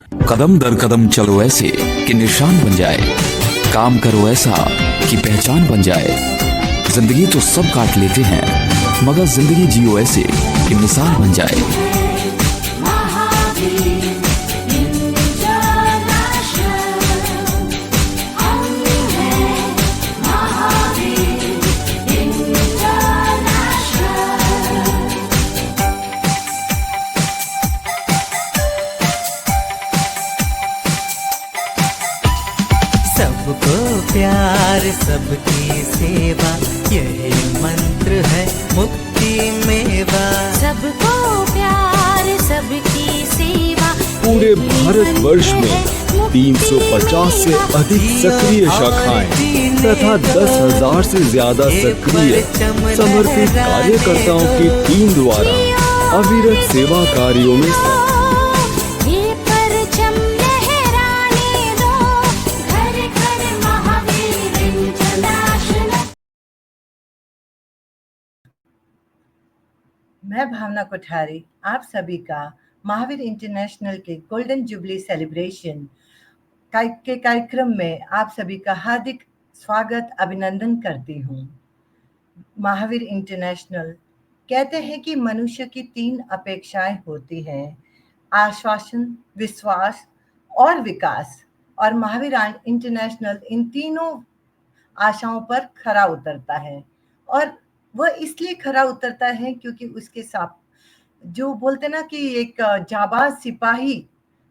कदम दर कदम चलो ऐसे कि निशान बन जाए, काम करो ऐसा कि पहचान बन जाए। जिंदगी तो सब काट लेते हैं, मगर जिंदगी जियो ऐसे कि मिसाल बन जाए। सबको प्यार सबकी सेवा, यही मंत्र है मुक्ति मेवा। सबको प्यार सबकी सेवा। पूरे भारतवर्ष में 350 से अधिक सक्रिय शाखाएं तथा 10,000 से ज्यादा सक्रिय समर्पित कार्यकर्ताओं की टीम द्वारा अविरत सेवा कार्यों में ये परचम लहराने दो, घर घर महावीर इंटरनेशनल। मैं भावना कोठारी आप सभी का महावीर इंटरनेशनल के गोल्डन जुबली सेलिब्रेशन के कार्यक्रम में आप सभी का हार्दिक स्वागत अभिनंदन करती हूँ। महावीर इंटरनेशनल कहते हैं कि मनुष्य की 3 अपेक्षाएं होती हैं, आश्वासन, विश्वास और विकास। और महावीर इंटरनेशनल इन तीनों आशाओं पर खरा उतरता है। और वह इसलिए खरा उतरता है क्योंकि उसके साथ जो बोलते ना कि एक जाबाज सिपाही,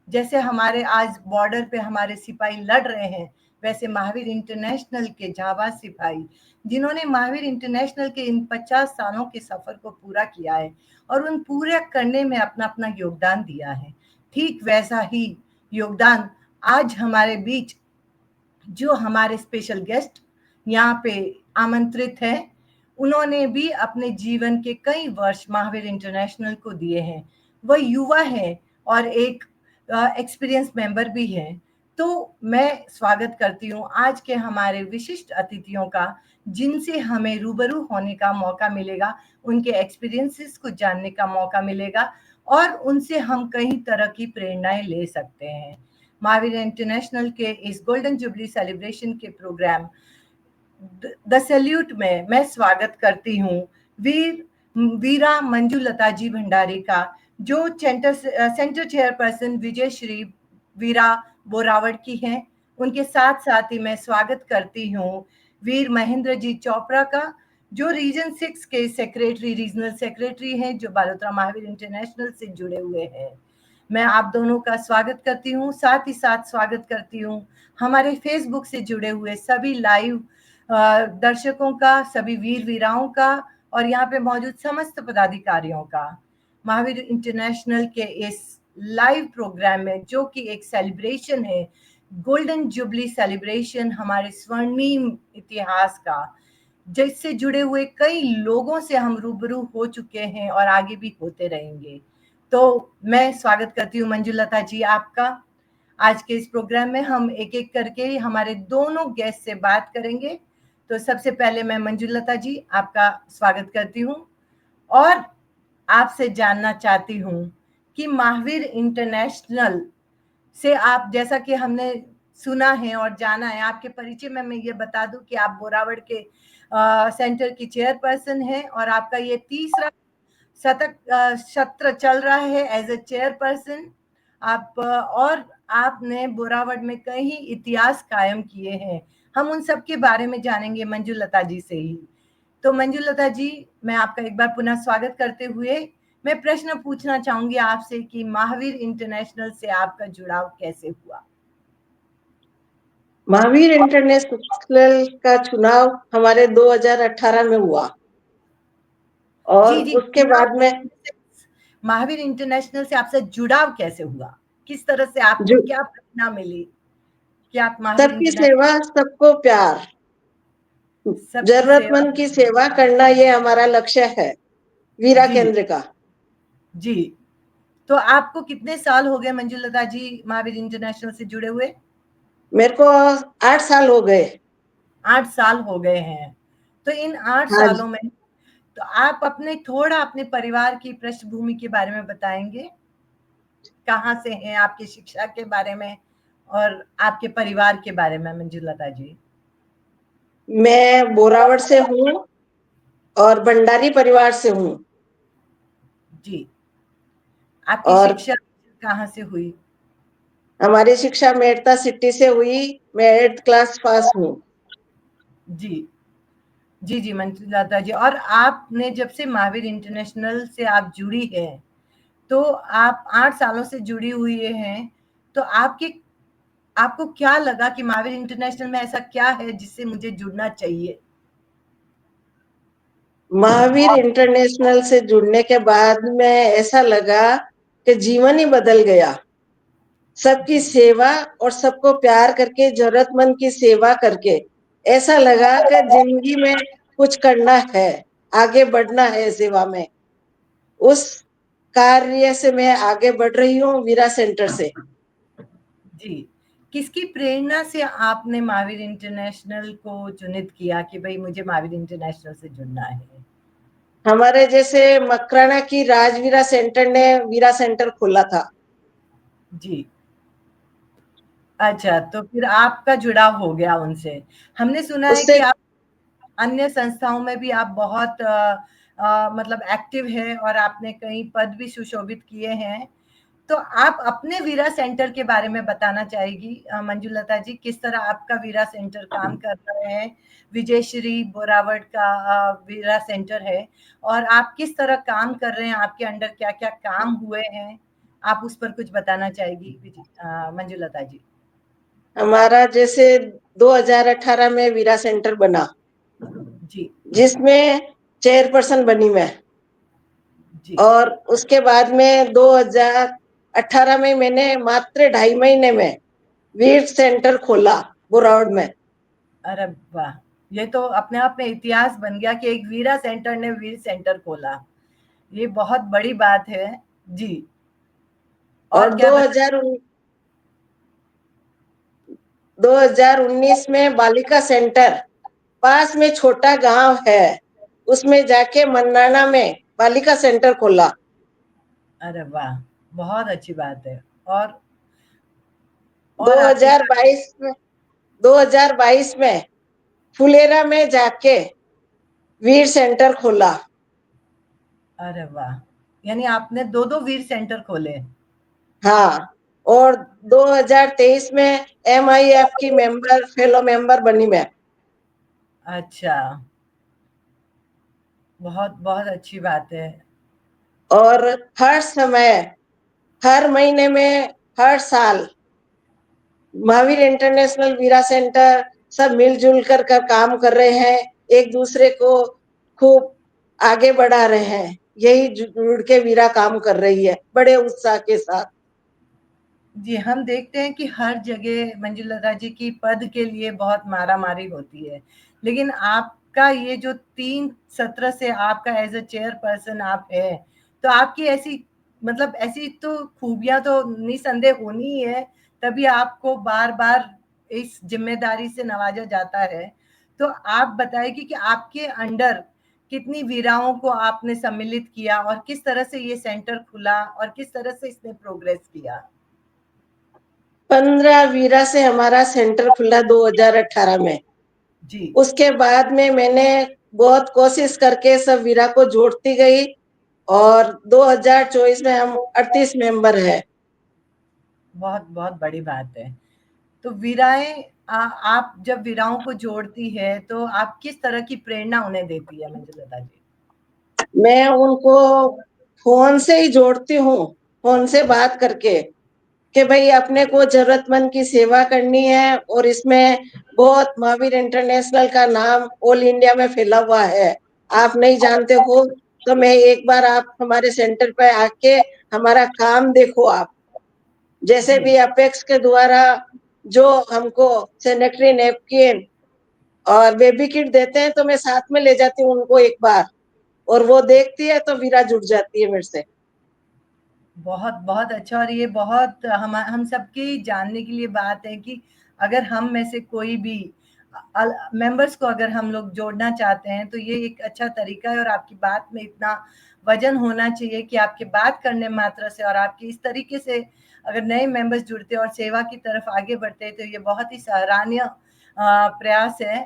जैसे हमारे आज बॉर्डर पे हमारे सिपाही लड़ रहे हैं, वैसे महावीर इंटरनेशनल के जाबाज सिपाही जिन्होंने महावीर इंटरनेशनल के इन 50 सालों के सफर को पूरा किया है और उन पूरा करने में अपना अपना योगदान दिया है, ठीक वैसा ही योगदान आज हमारे बीच जो हमारे स्पेशल गेस्ट यहाँ पे आमंत्रित है, उन्होंने भी अपने जीवन के कई वर्ष महावीर इंटरनेशनल को दिए हैं। वह युवा है और एक एक्सपीरियंस मेंबर भी है। तो मैं स्वागत करती हूँ आज के हमारे विशिष्ट अतिथियों का, जिनसे हमें रूबरू होने का मौका मिलेगा, उनके एक्सपीरियंसेस को जानने का मौका मिलेगा और उनसे हम कई तरह की प्रेरणाएं ले सकते हैं। महावीर इंटरनेशनल के इस गोल्डन जुबली सेलिब्रेशन के प्रोग्राम द सैल्यूट में मैं स्वागत करती हूँ वीरा मंजुलता जी भंडारी का, जो सेंटर चेयरपर्सन विजय श्री वीरा बोरावड़ की हैं। उनके साथ साथ ही मैं स्वागत करती हूँ वीर महेंद्र जी चोपड़ा का, जो रीजन 6 के रीजनल सेक्रेटरी हैं, जो बालोतरा महावीर इंटरनेशनल से जुड़े हुए हैं। मैं आप दोनों का स्वागत करती हूँ। साथ ही साथ स्वागत करती हूँ हमारे फेसबुक से जुड़े हुए सभी लाइव दर्शकों का, सभी वीर वीराओं का और यहाँ पे मौजूद समस्त पदाधिकारियों का। महावीर इंटरनेशनल के इस लाइव प्रोग्राम में, जो कि एक सेलिब्रेशन है, गोल्डन जुबली सेलिब्रेशन, हमारे स्वर्णिम इतिहास का, जिससे जुड़े हुए कई लोगों से हम रूबरू हो चुके हैं और आगे भी होते रहेंगे। तो मैं स्वागत करती हूँ मंजुलता जी आपका। आज के इस प्रोग्राम में हम एक एक करके हमारे दोनों गेस्ट से बात करेंगे। तो सबसे पहले मैं मंजुलता जी आपका स्वागत करती हूँ और आपसे जानना चाहती हूँ कि महावीर इंटरनेशनल से आप, जैसा कि हमने सुना है और जाना है, आपके परिचय में मैं ये बता दूं कि आप बोरावड़ के सेंटर की चेयरपर्सन हैं और आपका ये तीसरा सत्र चल रहा है एज ए चेयरपर्सन। आप और आपने बोरावड़ में कई इतिहास कायम किए हैं। हम उन सब के बारे में जानेंगे मंजुलता जी से ही। तो मंजुलता जी, मैं आपका एक बार पुनः स्वागत करते हुए मैं प्रश्न पूछना चाहूंगी आपसे कि महावीर इंटरनेशनल से आपका जुड़ाव कैसे हुआ? महावीर इंटरनेशनल का चुनाव हमारे 2018 में हुआ और जी जी, उसके बाद में महावीर इंटरनेशनल से आपसे जुड़ाव कैसे हुआ? किस तरह से आपको जो क्या प्रेरणा मिली कि आप महावीर सबकी सेवा, इंटरनेशनल? सबको प्यार, सबकी सेवा। जरूरतमंद की सेवा करना, ये हमारा लक्ष्य है वीरा जी केंद्र का। जी, तो आपको कितने साल हो गए मंजुलता जी महावीर इंटरनेशनल से जुड़े हुए? मेरे को 8 साल हो गए। 8 साल हो गए हैं। तो इन 8 हाँ सालों जी। में तो आप थोड़ा अपने परिवार की पृष्ठभूमि के बारे में बताएंगे? कहाँ से हैं, आपकी शिक्षा के बारे में और आपके परिवार के बारे में मंजुलता जी। मैं बोरावड़ से हूँ और भंडारी परिवार से हूँ। जी, आपकी और शिक्षा कहाँ से हुई? हमारी शिक्षा मेड़ता सिटी से हुई। मैं 8th क्लास पास हूँ। जी, जी, जी, मंजुलता जी। और आपने जब से महावीर इंटरनेशनल से आप जुड़ी हैं, तो आप 8 सालों से जुड़ी हुई हैं, तो आपको क्या लगा कि महावीर इंटरनेशनल में ऐसा क्या है जिससे मुझे जुड़ना चाहिए? महावीर इंटरनेशनल से जुड़ने के बाद में ऐसा लगा कि जीवन ही बदल गया। सबकी जी, सेवा और सबको प्यार करके, जरूरतमंद की सेवा करके ऐसा लगा कि जिंदगी में कुछ करना है, आगे बढ़ना है सेवा में। उस कार्य से मैं आगे बढ़ रही हूँ वीरा सेंटर से। जी। किसकी प्रेरणा से आपने महावीर इंटरनेशनल को चुनित किया कि भई मुझे महावीर इंटरनेशनल से जुड़ना है? हमारे जैसे मकराना की राजवीरा सेंटर ने वीरा सेंटर खोला था। जी। अच्छा, तो फिर आपका जुड़ाव हो गया उनसे। हमने सुना है उससे कि आप अन्य संस्थाओं में भी आप बहुत मतलब एक्टिव हैं और आपने कई पद भी सुशोभित किए हैं। तो आप अपने वीरा सेंटर के बारे में बताना चाहेगी मंजुलता जी, किस तरह आपका वीरा सेंटर काम कर रहे हैं? विजयश्री बोरावट का वीरा सेंटर है और आप किस तरह काम कर रहे हैं? आपके अंडर क्या-क्या काम हुए हैं? आप उस पर कुछ बताना चाहेगी मंजुलता जी? हमारा जैसे 2018 में वीरा सेंटर बना, जी, जिसमें चेयरपर्सन बनी मैं। जी। और उसके बाद में 2018 में मैंने मात्र 2.5 महीने में वीर सेंटर खोला बोरावड़ में। अरे वाह! ये तो अपने आप में इतिहास बन गया कि एक वीरा सेंटर ने वीर सेंटर खोला। ये बहुत बड़ी बात है। जी, और और क्या बता 2019 में बालिका सेंटर, पास में छोटा गांव है, उसमें जाके मन्नाना में बालिका सेंटर खोला। अरे वाह! बहुत अच्छी बात है। और आपके क्या 2022 में 2022 में फुलेरा में जाके वीर सेंटर खोला। अरे वाह! यानी आपने 2-2 वीर सेंटर खोले। हाँ। और 2023 में MIF की मेंबर, फेलो मेंबर बनी मैं। अच्छा, बहुत बहुत अच्छी बात है। और हर समय, हर महीने में, हर साल महावीर इंटरनेशनल वीरा सेंटर सब मिलजुल कर काम कर रहे हैं। एक दूसरे को खूब आगे बढ़ा रहे हैं। यही जुड़ के वीरा काम कर रही है बड़े उत्साह के साथ। जी, हम देखते हैं कि हर जगह मंजुलता जी की पद के लिए बहुत मारा-मारी होती है। लेकिन आपका ये जो 3 सत्र से आपका एज़ अ चेयरपर्सन आप हैं, तो आपकी ऐसी मतलब ऐसी तो खूबियाँ तो निसंदेह होनी ही है, तभी आपको बार-बार इस ज़िम्मेदारी से नवाज़ा जाता है। तो आप बताएँ कि आपके अंडर कितनी वीराओं को आपने सम्मिलित किया और किस तरह से ये सेंटर खुला और किस तरह से इसने प्रोग्रेस किया? 15 वीरा से हमारा सेंटर खुला 2018 में। जी। उसके बाद में मैंने बहुत कोशिश करके सब वीरा को जोड़ती गई और 2024 में हम 38 मेंबर है। बहुत बहुत बड़ी बात है। तो वीराएँ आप जब वीराओं को जोड़ती है, तो आप किस तरह की प्रेरणा उन्हें देती है मंजुलता जी? मैं उनको फोन से ही जोड़ती हूँ, फोन से बात करके कि भाई अपने को जरूरतमंद की सेवा करनी है। और इसमें बहुत महावीर इंटरनेशनल का नाम ऑल इंडिया में फैला हुआ है। आप नहीं जानते हो तो मैं एक बार आप हमारे सेंटर पे आके हमारा काम देखो आप। जैसे जी, भी अपेक्स के द्वारा जो हमको सैनिटरी नैपकिन और बेबी किट देते हैं तो मैं साथ में ले जाती हूँ उनको एक बार, और वो देखती है तो वीरा जुड़ जाती है मेरे से। बहुत बहुत अच्छा। और ये बहुत हम सबकी जानने के लिए बात है कि अगर हम में से कोई भी मेंबर्स को अगर हम लोग जोड़ना चाहते हैं, तो ये एक अच्छा तरीका है और आपकी बात में इतना वजन होना चाहिए कि आपके बात करने मात्र से और आपकी इस तरीके से अगर नए मेंबर्स जुड़ते और सेवा की तरफ आगे बढ़ते तो ये बहुत ही सराहनीय प्रयास है।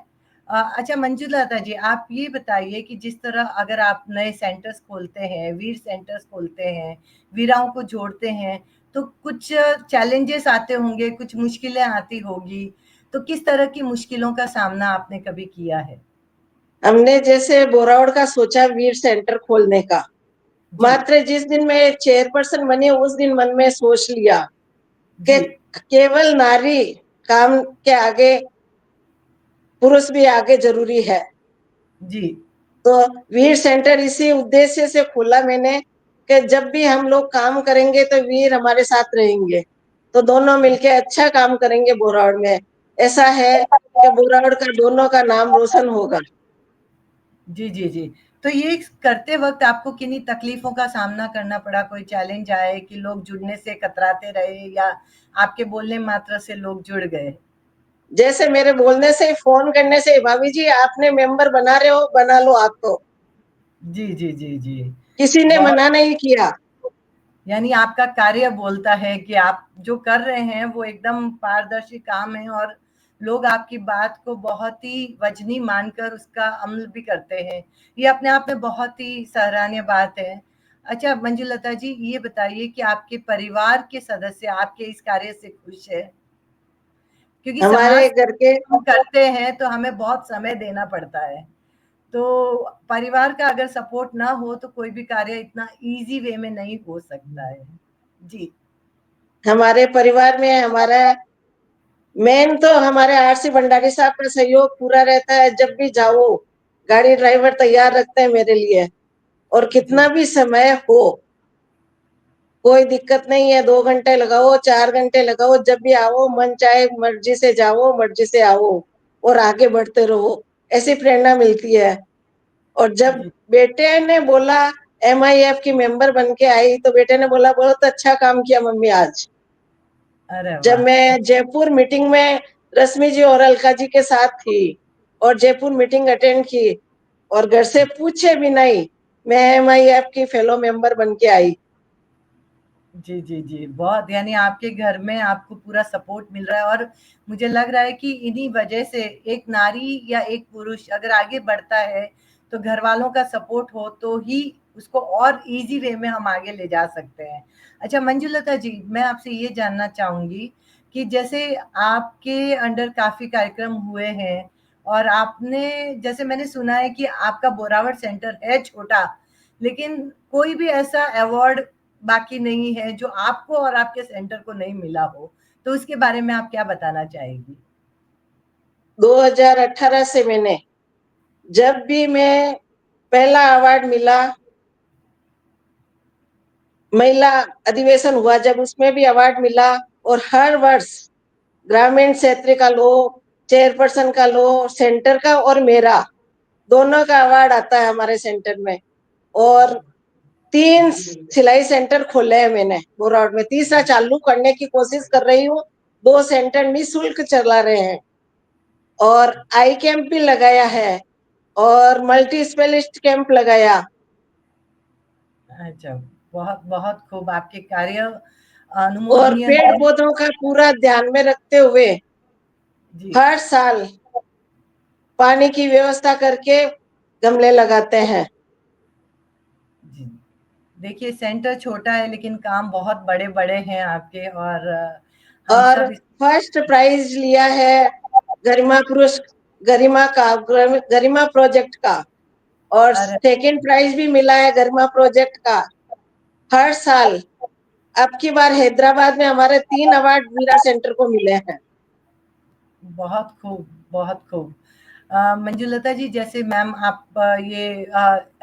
अच्छा मंजुलता जी, आप ये बताइए कि जिस तरह अगर आप नए सेंटर्स खोलते हैं, वीर सेंटर्स खोलते हैं, वीराओं को जोड़ते हैं, तो कुछ चैलेंजेस आते होंगे, कुछ मुश्किलें आती होगी, तो किस तरह की मुश्किलों का सामना आपने कभी किया है? हमने जैसे बोरावड़ का सोचा वीर सेंटर खोलने का, जी, मात्र जिस दिन मैं चेयरपर्सन बनी उस दिन मन में सोच लिया कि जी, केवल नारी काम के आगे पुरुष भी आगे जरूरी है। जी, तो वीर सेंटर इसी उद्देश्य से खोला मैंने कि जब भी हम लोग काम करेंगे तो वीर हमारे साथ रहेंगे, तो दोनों मिलके अच्छा काम करेंगे बोरावड़ में। ऐसा है कि बोरावड़ का दोनों का नाम रोशन होगा। जी, जी, जी। तो ये करते वक़्त आपको किन्हीं तकलीफ़ों का सामना करना पड़ा? कोई चैलेंज आए कि लोग जुड़ने से कतराते रहे या आपके बोलने मात्र से लोग जुड़ गए? जैसे मेरे बोलने से फोन करने से भाभी जी आपने मेंबर बना रहे हो, बना लो आप तो, जी, जी, जी, जी। किसी ने बहुत, मना नहीं किया। यानी आपका कार्य बोलता है कि आप जो कर रहे हैं वो एकदम पारदर्शी काम है और लोग आपकी बात को बहुत ही वजनी मानकर उसका अमल भी करते हैं। ये अपने आप में बहुत ही सराहनीय बात है। अच्छा मंजुलता जी, ये बताइए कि आपके परिवार के सदस्य आपके इस कार्य से खुश है? क्योंकि समाज हमारे घर के हम करते हैं तो हमें बहुत समय देना पड़ता है। तो परिवार का अगर सपोर्ट ना हो तो कोई भी कार्य इतना ईज़ी वे में नहीं हो सकता है। जी। हमारे परिवार में हमारा मेन तो हमारे आरसी भंडारी साहब का सहयोग पूरा रहता है। जब भी जाओ गाड़ी ड्राइवर तैयार रखते हैं मेरे लिए, और जी, कितना भी समय हो कोई दिक्कत नहीं है। 2 घंटे लगाओ, 4 घंटे लगाओ, जब भी आओ मन चाहे मर्जी से जाओ, मर्जी से आओ और आगे बढ़ते रहो, ऐसी प्रेरणा मिलती है। और जब जी। बेटे ने बोला MIF की मेंबर बन के आई तो बेटे ने बोला बहुत अच्छा काम किया मम्मी आज। अरे जब वाह! मैं जयपुर मीटिंग में रश्मि जी और अलका जी के साथ थी और जयपुर मीटिंग अटेंड की और घर से पूछे भी नहीं मैं MIF की फेलो मेंबर बन के आई। जी, जी, जी। बहुत, यानी आपके घर में आपको पूरा सपोर्ट मिल रहा है और मुझे लग रहा है कि इन्हीं वजह से एक नारी या एक पुरुष अगर आगे बढ़ता है, तो घरवालों का सपोर्ट हो तो ही उसको और ईज़ी वे में हम आगे ले जा सकते हैं। अच्छा मंजुलता जी, मैं आपसे ये जानना चाहूँगी कि जैसे आपके अंडर काफ़ी कार्यक्रम हुए हैं और आपने, जैसे मैंने सुना है कि आपका बोरावड़ सेंटर है छोटा, लेकिन कोई भी ऐसा अवार्ड बाकी नहीं है जो आपको और आपके सेंटर को नहीं मिला हो, तो उसके बारे में आप क्या बताना चाहेंगी? 2018 से मैंने जब भी मैं पहला अवार्ड मिला, महिला अधिवेशन हुआ जब उसमें भी अवार्ड मिला, और हर वर्ष ग्रामीण क्षेत्र का लो, चेयरपर्सन का लो, सेंटर का और मेरा दोनों का अवार्ड आता है हमारे सेंटर में। और 3 सिलाई सेंटर खोले हैं मैंने बोरावड़ में, तीसरा चालू करने की कोशिश कर रही हूँ। 2 सेंटर निःशुल्क चला रहे हैं और आई कैंप भी लगाया है और मल्टी स्पेशलिस्ट कैंप लगाया। अच्छा, बहुत बहुत खूब, आपके कार्य और अनुमोदनीय पेड़ है। पौधों का पूरा ध्यान में रखते हुए जी, हर साल पानी की व्यवस्था करके गमले लगाते हैं। जी। देखिए सेंटर छोटा है लेकिन काम बहुत बड़े-बड़े हैं आपके और हम और सब इस फर्स्ट प्राइज लिया है गरिमा पुरुष, गरिमा प्रोजेक्ट का, और अरे सेकंड प्राइज भी मिला है गरिमा प्रोजेक्ट का। हर साल अब की बार हैदराबाद में हमारे 3 अवार्ड वीरा सेंटर को मिले हैं। बहुत खूब, बहुत खूब। मंजुलता जी, जैसे मैम आप ये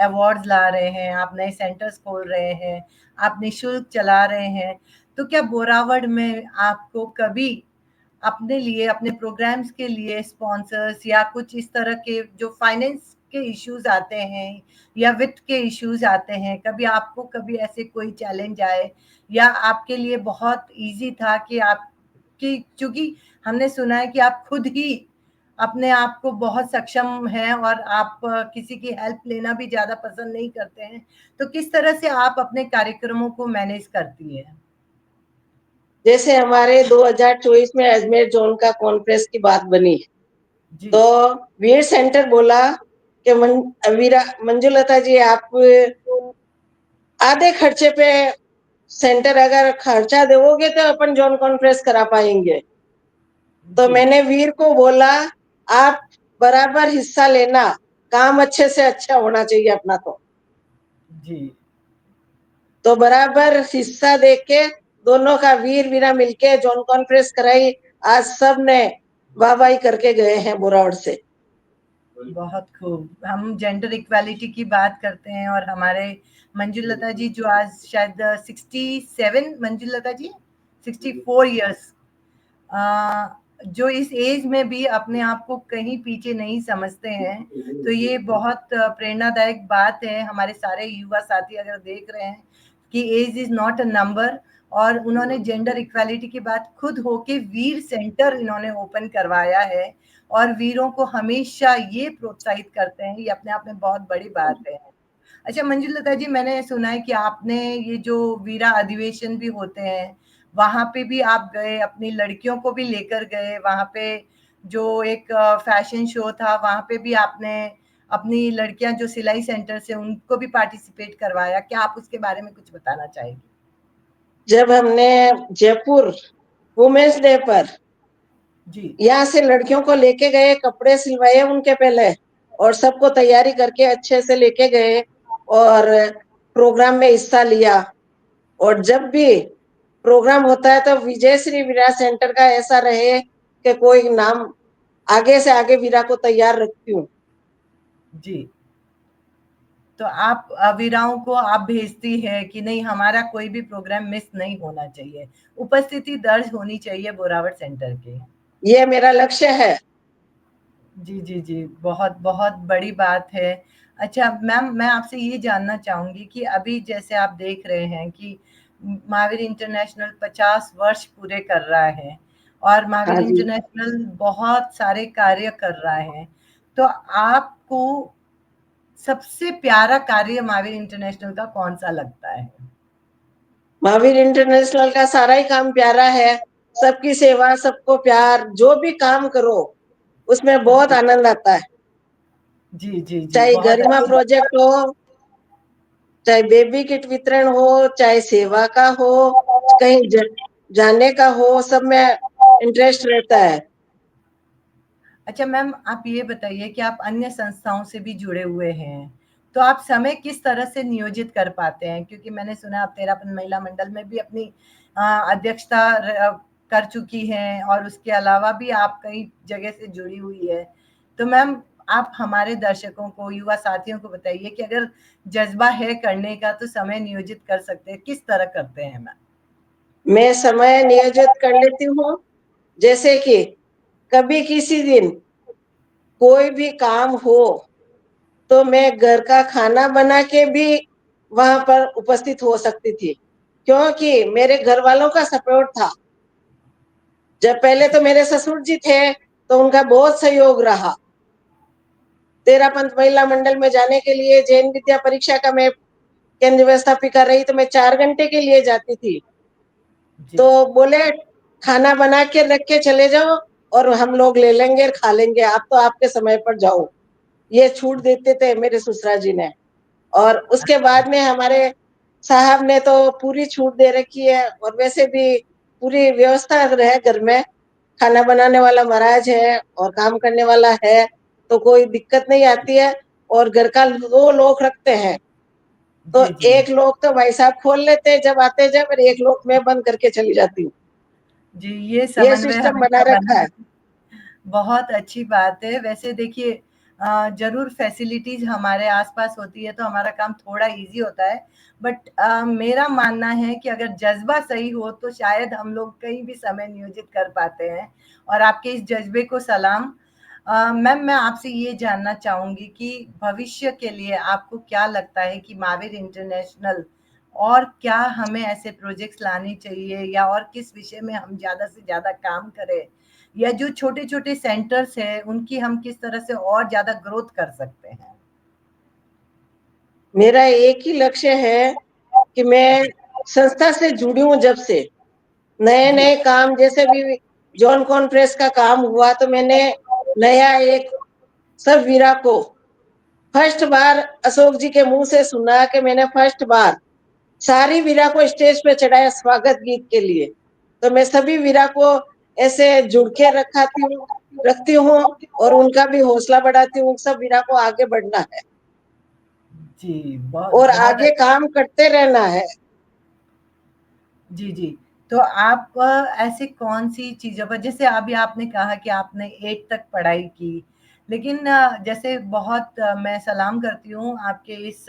अवार्ड्स ला रहे हैं, आप नए सेंटर्स खोल रहे हैं, आप निःशुल्क चला रहे हैं, तो क्या बोरावड़ में आपको कभी अपने लिए, अपने प्रोग्राम्स के लिए स्पॉन्सर्स या कुछ इस तरह के जो फाइनेंस के इश्यूज़ आते हैं या वित्त के इश्यूज़ आते हैं, कभी आपको कभी ऐसे कोई चैलेंज आए या आपके लिए बहुत ईज़ी था कि चूँकि हमने सुना है कि आप खुद ही अपने आप को बहुत सक्षम हैं और आप किसी की हेल्प लेना भी ज़्यादा पसंद नहीं करते हैं, तो किस तरह से आप अपने कार्यक्रमों को मैनेज करती हैं? जैसे हमारे 2024 में अजमेर जोन का कॉन्फ्रेंस की बात बनी, जी, तो वीर सेंटर बोला कि मंजुलता जी, आप आधे खर्चे पे सेंटर अगर खर्चा दोगे तो अपन जोन कॉन्फ्रेंस करा पाएंगे। तो जी, मैंने वीर को बोला, आप बराबर हिस्सा लेना, काम अच्छे से अच्छा होना चाहिए अपना। जी। तो बराबर हिस्सा देके दोनों का वीर वीरा मिलके जोन कॉन्फ्रेंस कराई। आज सब ने वाहवाही करके गए हैं बोरावड़ से। बहुत खूब। हम जेंडर इक्वालिटी की बात करते हैं और हमारे मंजुलता जी जो आज शायद 67, मंजुलता जी 64 इयर्स, जो इस एज में भी अपने आप को कहीं पीछे नहीं समझते हैं, तो ये बहुत प्रेरणादायक बात है। हमारे सारे युवा साथी अगर देख रहे हैं कि age is not a number, और उन्होंने जेंडर इक्वालिटी की बात खुद होके वीर सेंटर इन्होंने ओपन करवाया है और वीरों को हमेशा ये प्रोत्साहित करते हैं, ये अपने आप में बहुत बड़ी बात है। अच्छा मंजुलता जी, मैंने सुना है कि आपने ये जो वीरा अधिवेशन भी होते हैं, वहाँ पे भी आप गए, अपनी लड़कियों को भी लेकर गए, वहाँ पे जो एक फैशन शो था, वहाँ पे भी आपने अपनी लड़कियां जो सिलाई सेंटर से उनको भी पार्टिसिपेट करवाया। क्या आप उसके बारे में कुछ बताना चाहेंगे? जब हमने जयपुर वुमेन्स डे पर जी, यहाँ से लड़कियों को लेके गए, कपड़े सिलवाए उनके पहले और सबको तैयारी करके अच्छे से लेके गए और प्रोग्राम में हिस्सा लिया। और जब भी प्रोग्राम होता है तो विजय श्री वीरा सेंटर का ऐसा रहे कि कोई नाम आगे से आगे वीरा को तैयार रखती हूँ। जी। तो आप वीराओं को आप भेजती है कि नहीं, हमारा कोई भी प्रोग्राम मिस नहीं होना चाहिए, उपस्थिति दर्ज होनी चाहिए बोरावट सेंटर की। ये मेरा लक्ष्य है। जी, जी, जी। बहुत, बहुत बड़ी बात है। अच्छा मैम, मैं आपसे ये जानना चाहूँगी कि अभी जैसे आप देख रहे हैं कि महावीर इंटरनेशनल 50 वर्ष पूरे कर रहा है और महावीर हाँ जी। इंटरनेशनल बहुत सारे कार्य कर रहा है। तो आपको सबसे प्यारा कार्य महावीर इंटरनेशनल का कौन-सा लगता है? महावीर इंटरनेशनल का सारा ही काम प्यारा है। सबकी सेवा, सबको प्यार, जो भी काम करो उसमें बहुत जी, आनंद आता है। जी, जी, जी। चाहे बहुत गरिमा अच्छी बात। प्रोजेक्ट हो, चाहे बेबी किट वितरण हो, चाहे सेवा का हो, कहीं जाने का हो, सब में इंटरेस्ट रहता है। अच्छा मैम, आप ये बताइए कि आप अन्य संस्थाओं से भी जुड़े हुए हैं, तो आप समय किस तरह से नियोजित कर पाते हैं? क्योंकि मैंने सुना आप तेरापन महिला मंडल में भी अपनी अध्यक्षता कर चुकी हैं और उसके अलावा भी आप कई जगह से जुड़ी हुई है। तो मैम, आप हमारे दर्शकों को, युवा साथियों को बताइए कि अगर जज़्बा है करने का तो समय नियोजित कर सकते हैं, किस तरह करते हैं मैम? मैं समय नियोजित कर लेती हूँ। जैसे कि कभी किसी दिन कोई भी काम हो तो मैं घर का खाना बना के भी वहां पर उपस्थित हो सकती थी, क्योंकि मेरे घर वालों का सपोर्ट था। जब पहले तो मेरे ससुर जी थे तो उनका बहुत सहयोग रहा। तेरापंथ महिला मंडल में जाने के लिए जैन विद्या परीक्षा का मैं केंद्र व्यवस्थापिका रही, तो मैं 4 घंटे के लिए जाती थी। जी, तो बोले खाना बना के रख के चले जाओ और हम लोग ले लेंगे, खा लेंगे, आप तो आपके समय पर जाओ। ये छूट देते थे मेरे ससुरा जी ने। और उसके बाद में हमारे साहब ने तो पूरी छूट दे रखी है। और वैसे भी पूरी व्यवस्था है घर में, खाना बनाने वाला महाराज है और काम करने वाला है, तो कोई दिक्कत नहीं आती है। और घर का 2 लोग रखते हैं, तो जी, जी। एक लोग तो भाई साहब खोल लेते हैं जब आते जब, और एक लोग मैं बंद करके चली जाती हूँ। जी, ये ये समन्वय सिस्टम बना हमेशा रखा बना। है। बहुत अच्छी बात है। वैसे देखिए, ज़रूर फैसिलिटीज़ हमारे आस-पास होती है तो हमारा काम थोड़ा ईज़ी होता है। बट मेरा मानना है कि अगर जज़्बा सही हो तो शायद हम लोग कहीं भी समय नियोजित कर पाते हैं, और आपके इस जज़्बे को सलाम। मैम, मैं आपसे ये जानना चाहूँगी कि भविष्य के लिए आपको क्या लगता है कि महावीर इंटरनेशनल और क्या हमें ऐसे प्रोजेक्ट्स लाने चाहिए, या और किस विषय में हम ज़्यादा से ज़्यादा काम करें, या जो छोटे-छोटे सेंटर्स हैं, उनकी हम किस तरह से और ज़्यादा ग्रोथ कर सकते हैं? मेरा एक ही लक्ष्य है कि मैं संस्था से जुड़ी हूँ जब से, नए जी, नए काम, जैसे भी जॉन कॉन्फ्रेंस का काम हुआ तो मैंने नया एक सब वीरा को फर्स्ट बार अशोक जी के मुंह से सुना कि मैंने फर्स्ट बार सारी वीरा को स्टेज पे चढ़ाया स्वागत गीत के लिए। तो मैं सभी वीरा को ऐसे जुड़ के रखती हूँ और उनका भी हौसला बढ़ाती हूँ। सब वीरा को आगे बढ़ना है जी, बहुत और बहुत आगे काम करते रहना है। जी, जी। तो आप ऐसी कौन-सी चीज़ों पर, जैसे अभी आपने कहा कि आपने 8 तक पढ़ाई की, लेकिन जैसे बहुत मैं सलाम करती हूँ आपके इस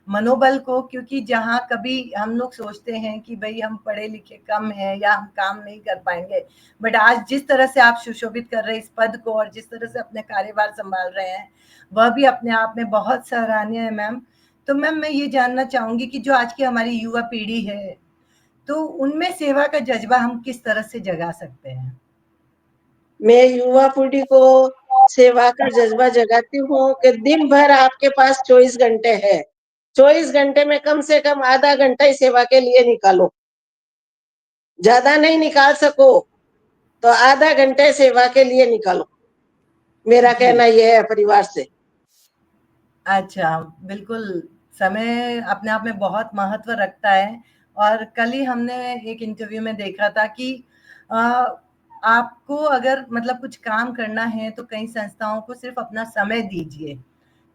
मनोबल को, क्योंकि जहाँ कभी हम लोग सोचते हैं कि भई हम पढ़े-लिखे कम हैं या हम काम नहीं कर पाएँगे, बट आज जिस तरह से आप सुशोभित कर रहे हैं इस पद को और जिस तरह से अपने कार्यभार सँभाल रहे हैं, वह भी अपने आप में बहुत सराहनीय है मैम। तो मैम मैं ये जानना चाहूँगी कि जो आज की हमारी युवा पीढ़ी है, तो उनमें सेवा का जज़्बा हम किस तरह से जगा सकते हैं? मैं युवा पीढ़ी को सेवा का जज्बा जगाती हूँ कि दिन भर आपके पास 24 घंटे है, 24 घंटे में कम से कम आधा घंटा ही सेवा के लिए निकालो। ज्यादा नहीं निकाल सको तो आधा घंटे सेवा के लिए निकालो। मेरा जी। कहना यह है परिवार से। अच्छा, बिल्कुल, समय अपने आप में बहुत महत्व रखता है, और कल ही हमने एक इंटरव्यू में देखा था कि अ, आपको अगर मतलब कुछ काम करना है, तो कई संस्थाओं को सिर्फ़ अपना समय दीजिए।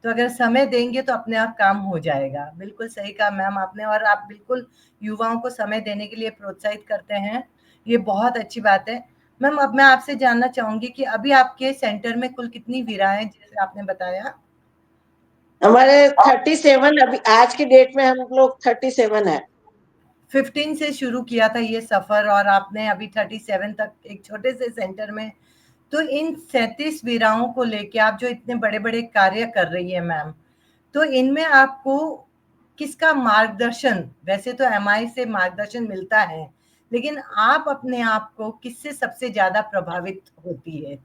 तो अगर समय देंगे तो अपने आप काम हो जाएगा। बिल्कुल सही कहा मैम आपने, और आप बिल्कुल युवाओं को समय देने के लिए प्रोत्साहित करते हैं। ये बहुत अच्छी बात है। मैम अब मैं आपसे जानना चाहूँगी कि अभी आपके सेंटर में कुल कितनी वीराएँ, जैसे आपने बताया? हमारे 37, अभी आज की डेट में हम लोग 37 है। 15 से शुरू किया था ये सफ़र, और आपने अभी 37 तक एक छोटे से सेंटर में, तो इन 37 वीराओं को लेके आप जो इतने बड़े-बड़े कार्य कर रही हैं मैम, तो इनमें आपको किसका मार्गदर्शन, वैसे तो एमआई से मार्गदर्शन मिलता है, लेकिन आप अपने आप को किससे सबसे ज़्यादा प्रभावित होती है?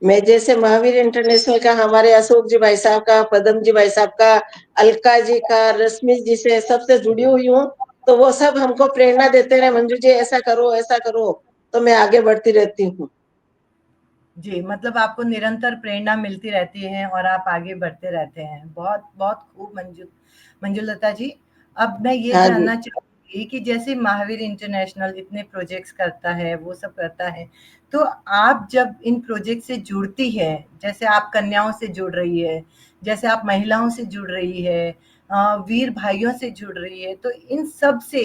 मैं जैसे महावीर इंटरनेशनल का हमारे अशोक जी भाई साहब का, पदम जी भाई साहब का, अलका जी का, रश्मि जी से सबसे जुड़ी हुई हूँ। तो वो सब हमको प्रेरणा देते रहे, मंजू जी ऐसा करो ऐसा करो, तो मैं आगे बढ़ती रहती हूँ। जी, मतलब आपको निरंतर प्रेरणा मिलती रहती है और आप आगे बढ़ते रहते हैं। बहुत बहुत खूब मंजुलता जी। अब मैं ये हाँ जी। जानना चाहूँगी कि जैसे महावीर इंटरनेशनल इतने प्रोजेक्ट्स करता है, वो सब करता है, तो आप जब इन प्रोजेक्ट से जुड़ती हैं, जैसे आप कन्याओं से जुड़ रही है, जैसे आप महिलाओं से जुड़ रही है, वीर भाइयों से जुड़ रही है, तो इन सब से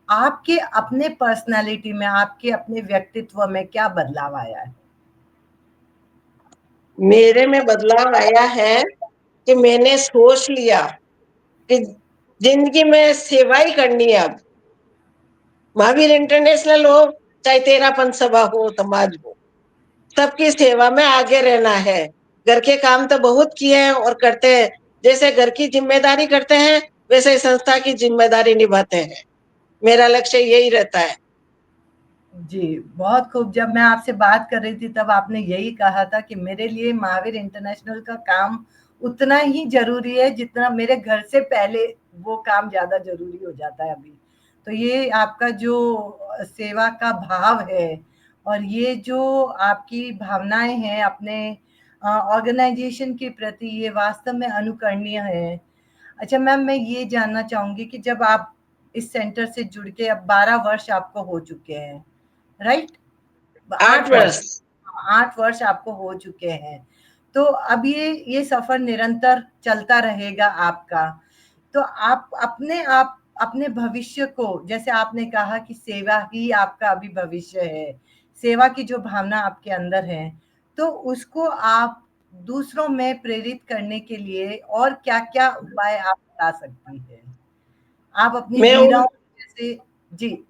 आपके अपने पर्सनैलिटी में, आपके अपने व्यक्तित्व में क्या बदलाव आया है? मेरे में बदलाव आया है कि मैंने सोच लिया कि जिंदगी में सेवा ही करनी है। अब महावीर इंटरनेशनल हो चाहे तेरापन सभा हो, समाज हो, सबकी सेवा में आगे रहना है। घर के काम तो बहुत किए हैं और करते हैं, जैसे घर की जिम्मेदारी करते हैं वैसे संस्था की जिम्मेदारी निभाते हैं। मेरा लक्ष्य यही रहता है। जी, बहुत खूब। जब मैं आपसे बात कर रही थी तब आपने यही कहा था कि मेरे लिए महावीर इंटरनेशनल का काम उतना ही ज़रूरी है जितना मेरे घर से पहले वो काम ज़्यादा ज़रूरी हो जाता है अभी। तो ये आपका जो सेवा का भाव है, और ये जो आपकी भावनाएँ हैं अपने ऑर्गनाइज़ेशन के प्रति, ये वास्तव में अनुकरणीय है। अच्छा मैम, मैं ये जानना चाहूँगी कि जब आप इस सेंटर से जुड़ के अब 12 वर्ष आपको हो चुके हैं, राइट? 8 8 वर्ष, वर्ष 8 वर्ष आपको हो चुके हैं। तो अब ये सफ़र निरंतर चलता रहेगा आपका। तो आप अपने भविष्य को, जैसे आपने कहा कि सेवा ही आपका अभी भविष्य है, सेवा की जो भावना आपके अंदर है, तो उसको आप दूसरों में प्रेरित करने के लिए और क्या-क्या उपाय आप बता सकती हैं? आप अपनी मैं उन वीराओं जैसे जी,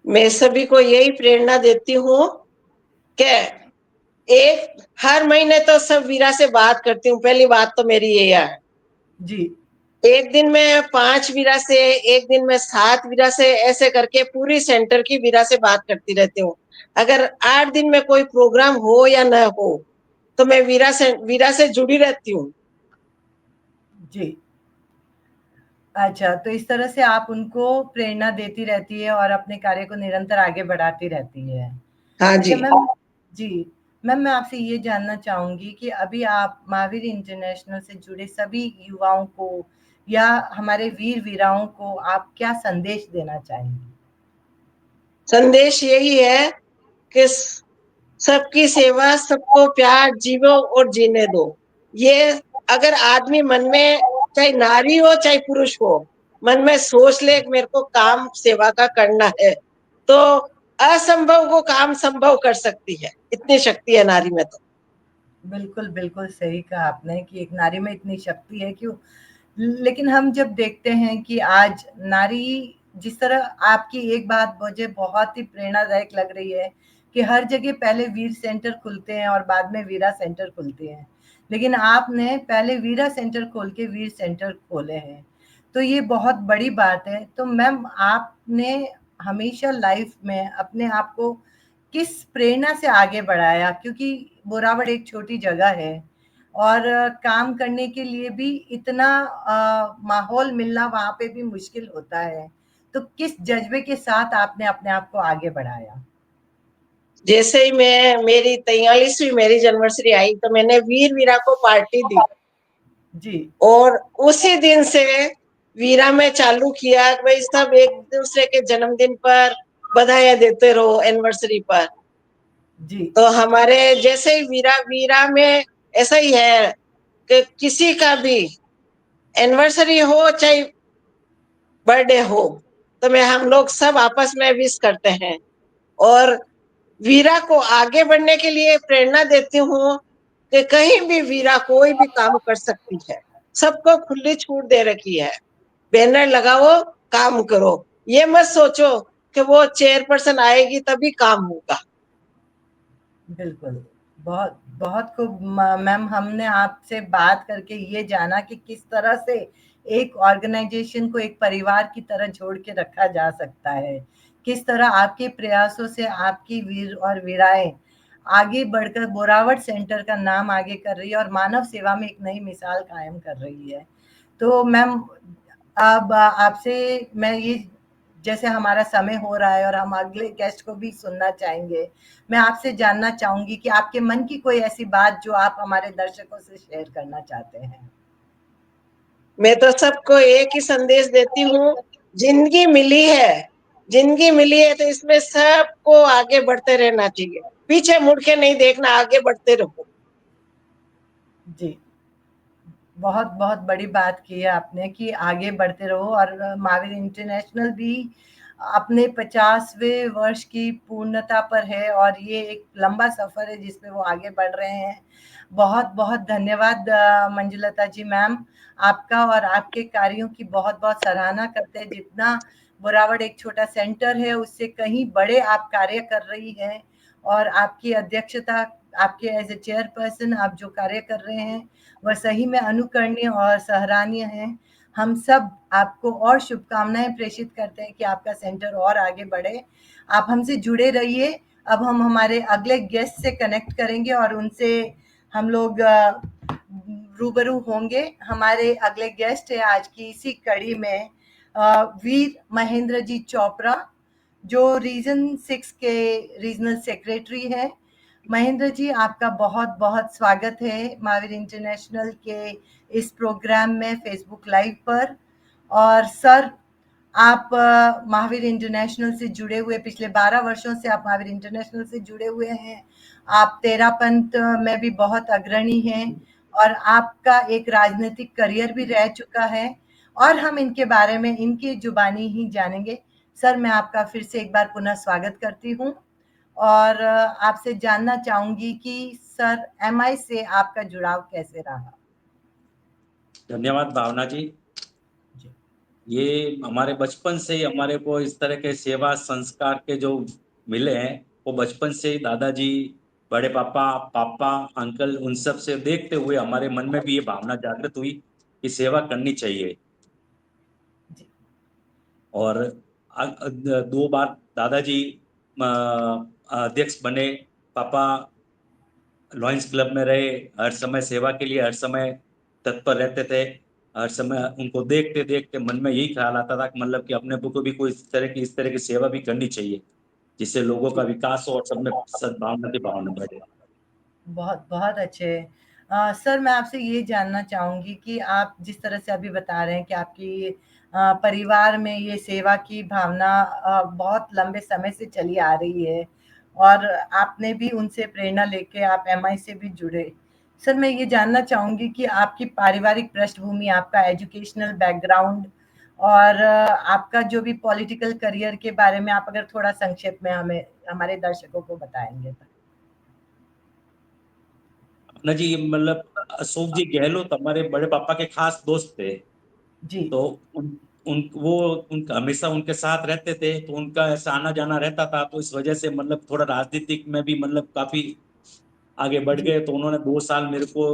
मैं सभी को यही प्रेरणा देती हूँ कि एक हर महीने तो सब वीरा से बात करती हूँ। पहली बात तो मेरी ये है। जी, एक दिन में 5 वीरा से, एक दिन में 7 वीरा से, ऐसे करके पूरी सेंटर की वीरा से बात करती रहती हूँ। अगर 8 दिन में कोई प्रोग्राम हो या न हो तो मैं वीरा से जुड़ी रहती हूँ। जी। अच्छा, तो इस तरह से आप उनको प्रेरणा देती रहती है और अपने कार्य को निरंतर आगे बढ़ाती रहती है। हाँ अच्छा जी। मैम, जी, मैम मैं आपसे ये जानना चाहूँगी कि अभी आप महावीर इंटरनेशनल से जुड़े सभी युवाओं को या हमारे वीर-वीराओं को आप क्या संदेश देना चाहेंगी? संदेश यही है कि सबकी सेवा, सबको प्यार, जीवो और जीने दो। ये अगर आदमी मन में, चाहे नारी हो चाहे पुरुष हो, मन में सोच ले कि मेरे को काम सेवा का करना है, तो असंभव को काम संभव कर सकती है। इतनी शक्ति है नारी में तो। बिल्कुल, बिल्कुल सही कहा आपने कि एक नारी में इतनी शक्ति है कि लेकिन हम जब देखते हैं कि आज नारी जिस तरह आपकी एक बात मुझे बहुत ही प्रेरणादायक लग रही है कि हर जगह पहले वीर सेंटर खुलते हैं और बाद में वीरा सेंटर खुलते हैं। लेकिन आपने पहले वीरा सेंटर खोल के वीर सेंटर खोले हैं। तो ये बहुत बड़ी बात है। तो मैम आपने हमेशा लाइफ में अपने आप को किस प्रेरणा से आगे बढ़ाया? क्योंकि बोरावड़ एक छोटी जगह है और काम करने के लिए भी इतना माहौल मिलना वहाँ पे भी मुश्किल होता है। तो किस जज़्बे के साथ आपने अपने आप को आगे बढ़ाया? जैसे ही मैं मेरी 43वीं मैरिज एनिवर्सरी आई तो मैंने वीर वीरा को पार्टी दी जी, और उसी दिन से वीरा में चालू किया कि भाई सब एक दूसरे के जन्मदिन पर बधाइयां देते रहो, एनिवर्सरी पर। जी, तो हमारे जैसे ही वीरा वीरा में ऐसा ही है कि किसी का भी एनिवर्सरी हो चाहे बर्थडे हो, तो मैं हम लोग सब आपस में विश करते हैं और वीरा को आगे बढ़ने के लिए प्रेरणा देती हूँ कि कहीं भी वीरा कोई भी काम कर सकती है। सबको खुली छूट दे रखी है। बैनर लगाओ, काम करो। ये मत सोचो कि वो चेयरपर्सन आएगी तभी काम होगा। बिल्कुल। बहुत बहुत खूब मैम हमने आपसे बात करके ये जाना कि किस तरह से एक ऑर्गेनाइज़ेशन को एक परिवार की तरह जोड़ के रखा जा सकता है। किस तरह आपके प्रयासों से आपकी वीर और वीराएँ आगे बढ़कर बोरावट सेंटर का नाम आगे कर रही है और मानव सेवा में एक नई मिसाल कायम कर रही है। तो मैम अब आपसे मैं ये जैसे हमारा समय हो रहा है और हम अगले गेस्ट को भी सुनना चाहेंगे। मैं आपसे जानना चाहूँगी कि आपके मन की कोई ऐसी बात जो आप हमारे दर्शकों से शेयर करना चाहते हैं? मैं तो सबको एक ही संदेश देती हूँ, जिंदगी मिली है, जिंदगी मिली है तो इसमें सबको आगे बढ़ते रहना चाहिए। पीछे मुड़ के नहीं देखना, आगे बढ़ते रहो। जी। बहुत-बहुत बड़ी बात की है आपने कि आगे बढ़ते रहो और महावीर इंटरनेशनल भी अपने 50वें वर्ष की पूर्णता पर है और ये एक लंबा सफ़र है जिसमें वो आगे बढ़ रहे हैं। बहुत-बहुत धन्यवाद मंजुलता जी मैम, आपका और आपके कार्यों की बहुत-बहुत सराहना करते हैं। जितना बोरावड़ एक छोटा सेंटर है, उससे कहीं बड़े आप कार्य कर रही हैं और आपकी अध्यक्षता, आपके एज़ अ चेयरपर्सन आप जो कार्य कर रहे हैं, वह सही में अनुकरणीय और सराहनीय है। हम सब आपको और शुभकामनाएँ प्रेषित करते हैं कि आपका सेंटर और आगे बढ़े। आप हमसे जुड़े रहिए। अब हम हमारे अगले गेस्ट से कनेक्ट करेंगे और उनसे हम लोग रूबरू होंगे। हमारे अगले गेस्ट हैं आज की इसी कड़ी में वीर महेंद्र जी चोपड़ा, जो रीजन 6 के रीजनल सेक्रेटरी हैं। महेंद्र जी, आपका बहुत-बहुत स्वागत है महावीर इंटरनेशनल के इस प्रोग्राम में फेसबुक लाइव पर। और सर, आप महावीर इंटरनेशनल से जुड़े हुए पिछले 12 वर्षों से आप महावीर इंटरनेशनल से जुड़े हुए हैं। आप तेरा पंथ में भी बहुत अग्रणी हैं और आपका एक राजनीतिक करियर भी रह चुका है और हम इनके बारे में इनकी जुबानी ही जानेंगे। सर, मैं आपका फिर से एक बार पुनः स्वागत करती हूँ और आपसे जानना चाहूँगी कि सर एमआई से आपका जुड़ाव कैसे रहा? धन्यवाद भावना जी। जी, ये हमारे बचपन से ही हमारे को इस तरह के सेवा संस्कार के जो मिले हैं, वो बचपन से ही दादाजी, बड़े पापा, पापा, अंकल, उन सब से देखते हुए हमारे मन में भी ये भावना जागृत हुई कि सेवा करनी चाहिए। और 2 बार दादाजी अध्यक्ष बने, पापा लॉयंस क्लब में रहे, हर समय सेवा के लिए हर समय तत्पर रहते थे। हर समय उनको देखते देखते मन में यही ख्याल आता था कि मतलब कि अपने को भी कोई इस तरह की सेवा भी करनी चाहिए, जिससे लोगों का विकास हो और सब में सद्भावना की भावना बढ़े। बहुत बहुत अच्छे। सर मैं आपसे ये जानना चाहूँगी कि आप जिस तरह से अभी बता रहे हैं कि आपकी परिवार में ये सेवा की भावना बहुत लंबे समय से चली आ रही है और आपने भी उनसे प्रेरणा लेके आप एमआई से भी जुड़े। सर मैं ये जानना चाहूँगी कि आपकी पारिवारिक पृष्ठभूमि, आपका एजुकेशनल बैकग्राउंड और आपका जो भी पॉलिटिकल करियर के बारे में आप अगर थोड़ा संक्षेप में हमें हमारे दर्शकों को बताएँगे तो? अपना जी मतलब अशोक जी गहलोत हमारे बड़े पापा के खास दोस्त थे। जी। तो उन उन वो उनका हमेशा उनके साथ रहते थे, तो उनका ऐसा आना जाना रहता था, तो इस वजह से मतलब थोड़ा राजनीतिक में भी मतलब काफी आगे बढ़ जी, गए। तो उन्होंने 2 साल मेरे को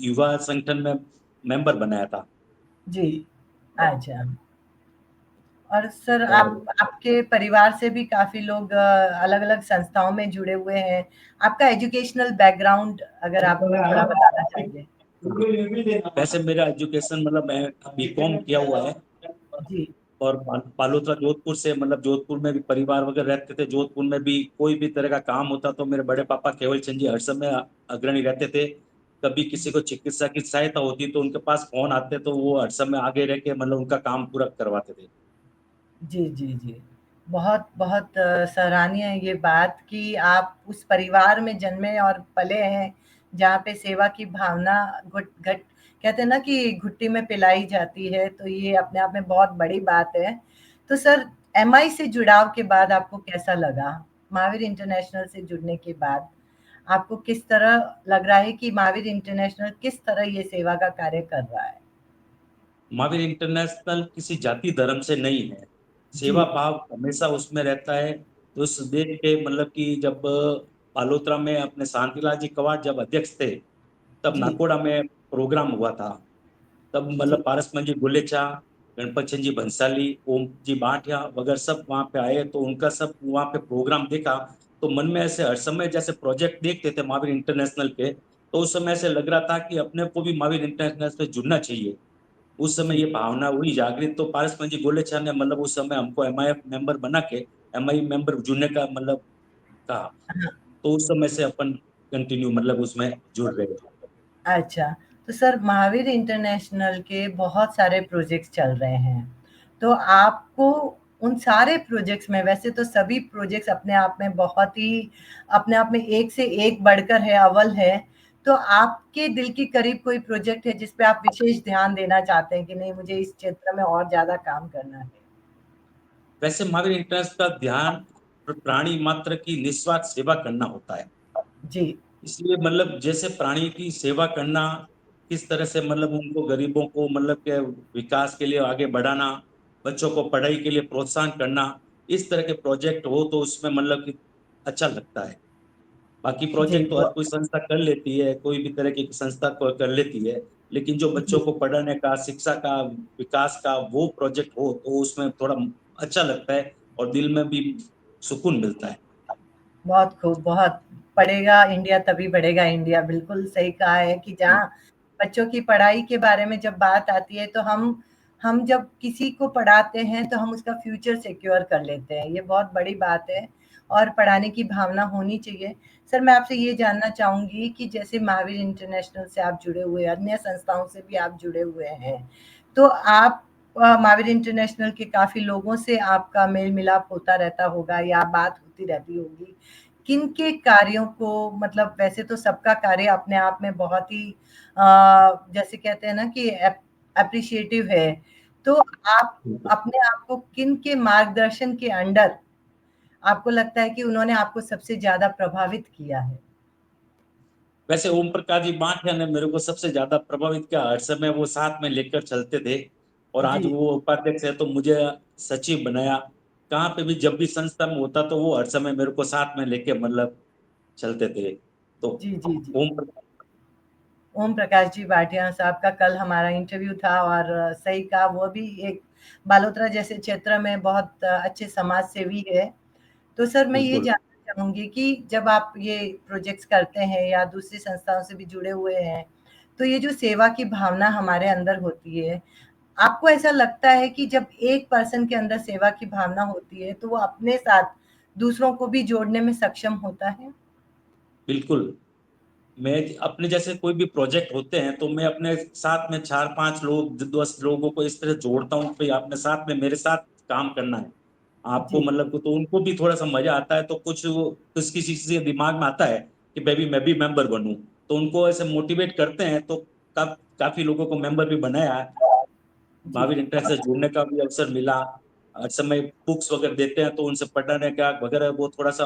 युवा संगठन में मेंबर बनाया था। जी। अच्छा। और सर और आप आपके परिवार से भी काफ़ी लोग अलग-अलग संस्थाओं में जुड़े हुए हैं। आपका एजुकेशनल बैकग्राउंड अगर आप थोड़ा बताना चाहेंगे? वैसे मेरा एजुकेशन मतलब मैं बीकॉम किया हुआ है। जी, और पालोत्रा जोधपुर से मतलब जोधपुर में भी परिवार वगैरह रहते थे। जोधपुर में भी कोई भी तरह का काम होता तो मेरे बड़े पापा केवल चंद जी हर समय अग्रणी रहते थे। कभी किसी को चिकित्सा की सहायता होती तो उनके पास फोन आते, तो वो हर समय आगे रह के मतलब उनका काम पूरा करवाते थे। जी, जी, जी। बहुत बहुत सराहनीय है ये बात कि आप उस परिवार में जन्मे और पले हैं, जहाँ पे सेवा की भावना घुट घट कहते हैं ना कि घुट्टी में पिलाई जाती है, तो ये अपने आप में बहुत बड़ी बात है। तो सर एमआई से जुड़ाव के बाद आपको कैसा लगा? महावीर इंटरनेशनल से जुड़ने के बाद आपको किस तरह लग रहा है कि महावीर इंटरनेशनल किस तरह ये सेवा का कार्य कर रहा है? महावीर इंटरनेशनल किसी जाति धर्म से नहीं है। जी, सेवा भाव हमेशा उसमें रहता है। तो उस देश के मतलब कि जब पालोत्रा में अपने शांतिलाल जी कवाड़ जब अध्यक्ष थे, तब जी, नाकोड़ा में प्रोग्राम हुआ था। तब जी, मतलब पारसमल जी गुलेचा, गणपत चंद जी भंसाली, ओम जी बाठिया वगैरह सब वहां पे आए, तो उनका सब वहां पे प्रोग्राम देखा। तो मन में ऐसे हर समय जैसे प्रोजेक्ट देखते थे महावीर इंटरनेशनल के, तो उस समय ऐसे लग रहा था कि अपने को भी महावीर इंटरनेशनल से जुड़ना चाहिए। उस समय जी, ये भावना हुई जागृत, तो पारसमल जी गोलेचा ने मतलब उस समय हमको एमआईएफ मेंबर बना के एमआई मेंबर जुड़ने का मतलब कहा। तो उस समय से अपन कंटिन्यू मतलब उसमें जुड़ रहे हैं। अच्छा, तो सर महावीर इंटरनेशनल के बहुत सारे प्रोजेक्ट्स चल रहे हैं। तो आपको उन सारे प्रोजेक्ट्स में वैसे तो सभी प्रोजेक्ट्स अपने आप में बहुत ही अपने आप में एक से एक बढ़कर है, अव्वल है। तो आपके दिल के करीब कोई प्रोजेक्ट है जिस पे आप विशेष ध्यान देना चाहते हैं कि नहीं मुझे इस क्षेत्र में और ज़्यादा काम करना है? वैसे महावीर इंटरनेशनल का ध्यान प्राणी मात्र की निस्वार्थ सेवा करना होता है। जी, इसलिए मतलब जैसे प्राणी की सेवा करना, किस तरह से मतलब उनको गरीबों को मतलब के विकास के लिए आगे बढ़ाना, बच्चों को पढ़ाई के लिए प्रोत्साहन करना, इस तरह के प्रोजेक्ट हो तो उसमें मतलब कि अच्छा लगता है। बाकी जी, प्रोजेक्ट तो हर कोई संस्था कर लेती है, कोई भी तरह की संस्था को कर लेती है। लेकिन जो बच्चों जी। को पढ़ाने का, शिक्षा का, विकास का वो प्रोजेक्ट हो तो उसमें थोड़ा अच्छा लगता है और दिल में भी सुकून मिलता है। बहुत खूब, बहुत पढ़ेगा इंडिया तभी बढ़ेगा इंडिया, बिल्कुल सही कहा है कि जहाँ बच्चों की पढ़ाई के बारे में जब बात आती है तो हम जब किसी को पढ़ाते हैं तो हम उसका फ्यूचर सिक्योर कर लेते हैं, ये बहुत बड़ी बात है और पढ़ाने की भावना होनी चाहिए। सर मैं आपसे ये जानना चाहूँगी कि जैसे महावीर इंटरनेशनल से आप जुड़े हुए, अन्य संस्थाओं से भी आप जुड़े हुए हैं, तो आप महावीर इंटरनेशनल के काफ़ी लोगों से आपका मेल-मिलाप होता रहता होगा या बात होती रहती होगी। किन के कार्यों को मतलब वैसे तो सबका कार्य अपने आप में बहुत ही जैसे कहते हैं ना कि एप्रिशिएटिव है। तो आप अपने आप को किन के मार्गदर्शन के अंडर आपको लगता है कि उन्होंने आपको सबसे ज़्यादा प्रभावित किया है? वैसे ओम प्रकाश जी बाठिया ने मेरे को सबसे ज्यादा प्रभावित किया। हर समय वो साथ में लेकर चलते थे और आज जी, वो उपाध्यक्ष है तो मुझे सचिव बनाया। कहाँ पे भी जब भी संस्था में होता तो वो हर समय मेरे को साथ में लेके मतलब चलते थे। तो जी, जी, जी। ओम प्रकाश। ओम प्रकाश जी भाटिया साहब का कल हमारा इंटरव्यू था और सही कहा वो भी एक बालोतरा जैसे क्षेत्र में बहुत अच्छे समाज सेवी है। तो सर मैं ये बिल्कुल। जानना चाहूँगी कि जब आप ये प्रोजेक्ट्स करते हैं या दूसरी संस्थाओं से भी जुड़े हुए हैं, तो ये जो सेवा की भावना हमारे अंदर होती है, आपको ऐसा लगता है कि जब एक पर्सन के अंदर सेवा की भावना होती है, तो वो अपने साथ दूसरों को भी जोड़ने में सक्षम होता है? बिल्कुल। मैं अपने जैसे कोई भी प्रोजेक्ट होते हैं तो मैं अपने साथ में 4-5 लोग 10 लोगों को इस तरह जोड़ता हूँ कि अपने साथ में मेरे साथ काम करना है आपको, जी, मतलब तो उनको भी थोड़ा सा मजा आता है, तो कुछ किसी से दिमाग में आता है कि मैं भी मेंबर बनूं, तो उनको ऐसे मोटिवेट करते हैं, तो काफी लोगों को मेंबर भी बनाया है। जी। महावीर इंटरनेट से जुड़ने का भी अवसर मिला। हर समय बुक्स वगैरह देते हैं तो उनसे पढ़ने का वगैरह वो थोड़ा सा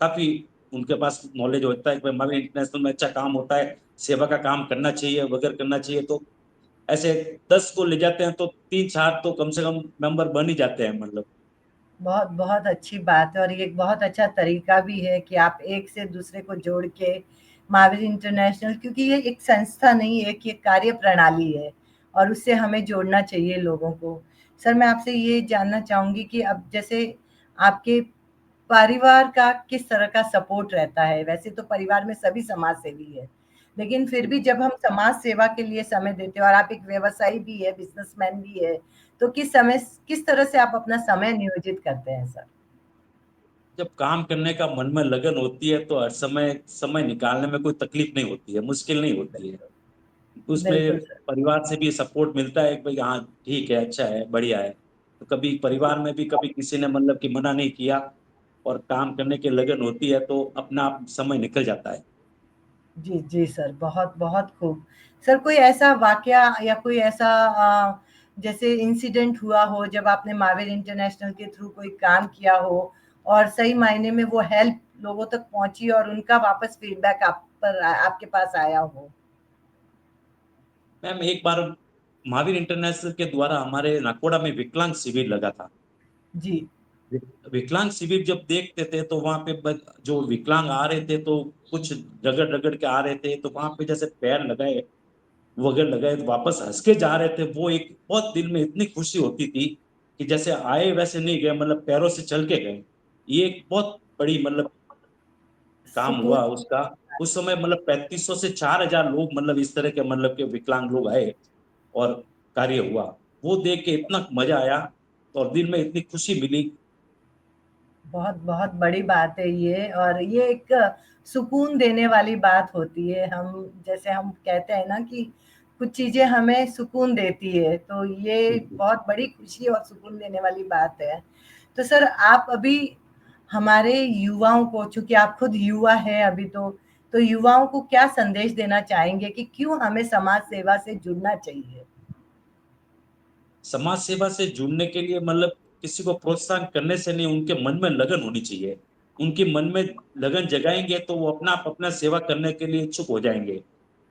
काफी उनके पास नॉलेज होता है कि भाई महावीर इंटरनेशनल में अच्छा काम होता है, सेवा का काम करना चाहिए वगैरह करना चाहिए, तो ऐसे 10 को ले जाते हैं तो 3-4 तो कम से कम मेंबर बन ही जाते हैं, मतलब। बहुत बहुत अच्छी बात है और ये एक बहुत अच्छा तरीका भी है कि आप एक से दूसरे को जोड़ के महावीर इंटरनेशनल, क्योंकि ये एक संस्था नहीं है, कि एक कार्य प्रणाली है और उससे हमें जोड़ना चाहिए लोगों को। सर मैं आपसे ये जानना चाहूंगी कि अब जैसे आपके परिवार का किस तरह का सपोर्ट रहता है? वैसे तो परिवार में सभी समाज सेवी है, लेकिन फिर भी जब हम समाज सेवा के लिए समय देते हैं और आप एक व्यवसायी भी है, बिजनेसमैन भी है, तो किस तरह से आप अपना समय नियोजित करते हैं सर? जब काम करने का मन में लगन होती है तो हर समय समय निकालने में कोई तकलीफ नहीं होती है, मुश्किल नहीं होती है। उसमें बिल्कुल सर। परिवार से भी सपोर्ट मिलता है कि भाई हाँ ठीक है, अच्छा है, बढ़िया है। तो कभी परिवार में भी कभी किसी ने मतलब कि मना नहीं किया और काम करने की लगन होती है तो अपना आप समय निकल जाता है। जी, जी सर, बहुत, बहुत खूब। सर कोई ऐसा वाक़या या कोई ऐसा जैसे इंसिडेंट हुआ हो जब आपने महावीर इंटरनेशनल के थ्रू कोई काम किया हो और सही मायने में वो हेल्प लोगों तक पहुँची और उनका वापस फीडबैक आपके पास आया हो? मैम एक बार महावीर इंटरनेशनल के द्वारा हमारे नाकोड़ा में विकलांग शिविर लगा था। जी, विकलांग शिविर जब देखते थे तो वहां पे जो विकलांग आ रहे थे तो कुछ रगड़ रगड़ के आ रहे थे, तो वहां पे जैसे पैर लगाए वगैरह लगाए तो वापस हंस के जा रहे थे, वो एक बहुत दिल में इतनी खुशी होती थी कि जैसे आए वैसे नहीं गए, मतलब पैरों से चल के गए। ये एक बहुत बड़ी मतलब काम सुकून हुआ उसका। उस समय मतलब 3500 से 4000 लोग मतलब इस तरह के मतलब के विकलांग लोग आए और कार्य हुआ। वो देख के इतना मजा आया और दिल में इतनी खुशी मिली। बहुत बहुत बड़ी बात है ये और ये एक सुकून देने वाली बात होती है। हम जैसे हम कहते हैं ना कि कुछ चीज़ें हमें सुकून देती है, तो ये बिल्कुल। बहुत बड़ी खुशी और सुकून देने वाली बात है। तो सर आप अभी हमारे युवाओं को, चूँकि आप खुद युवा हैं अभी तो युवाओं को क्या संदेश देना चाहेंगे कि क्यों हमें समाज सेवा से जुड़ना चाहिए? समाज सेवा से जुड़ने के लिए मतलब किसी को प्रोत्साहन करने से नहीं, उनके मन में लगन होनी चाहिए। उनके मन में लगन जगाएंगे तो वो अपना आप अपना सेवा करने के लिए इच्छुक हो जाएंगे।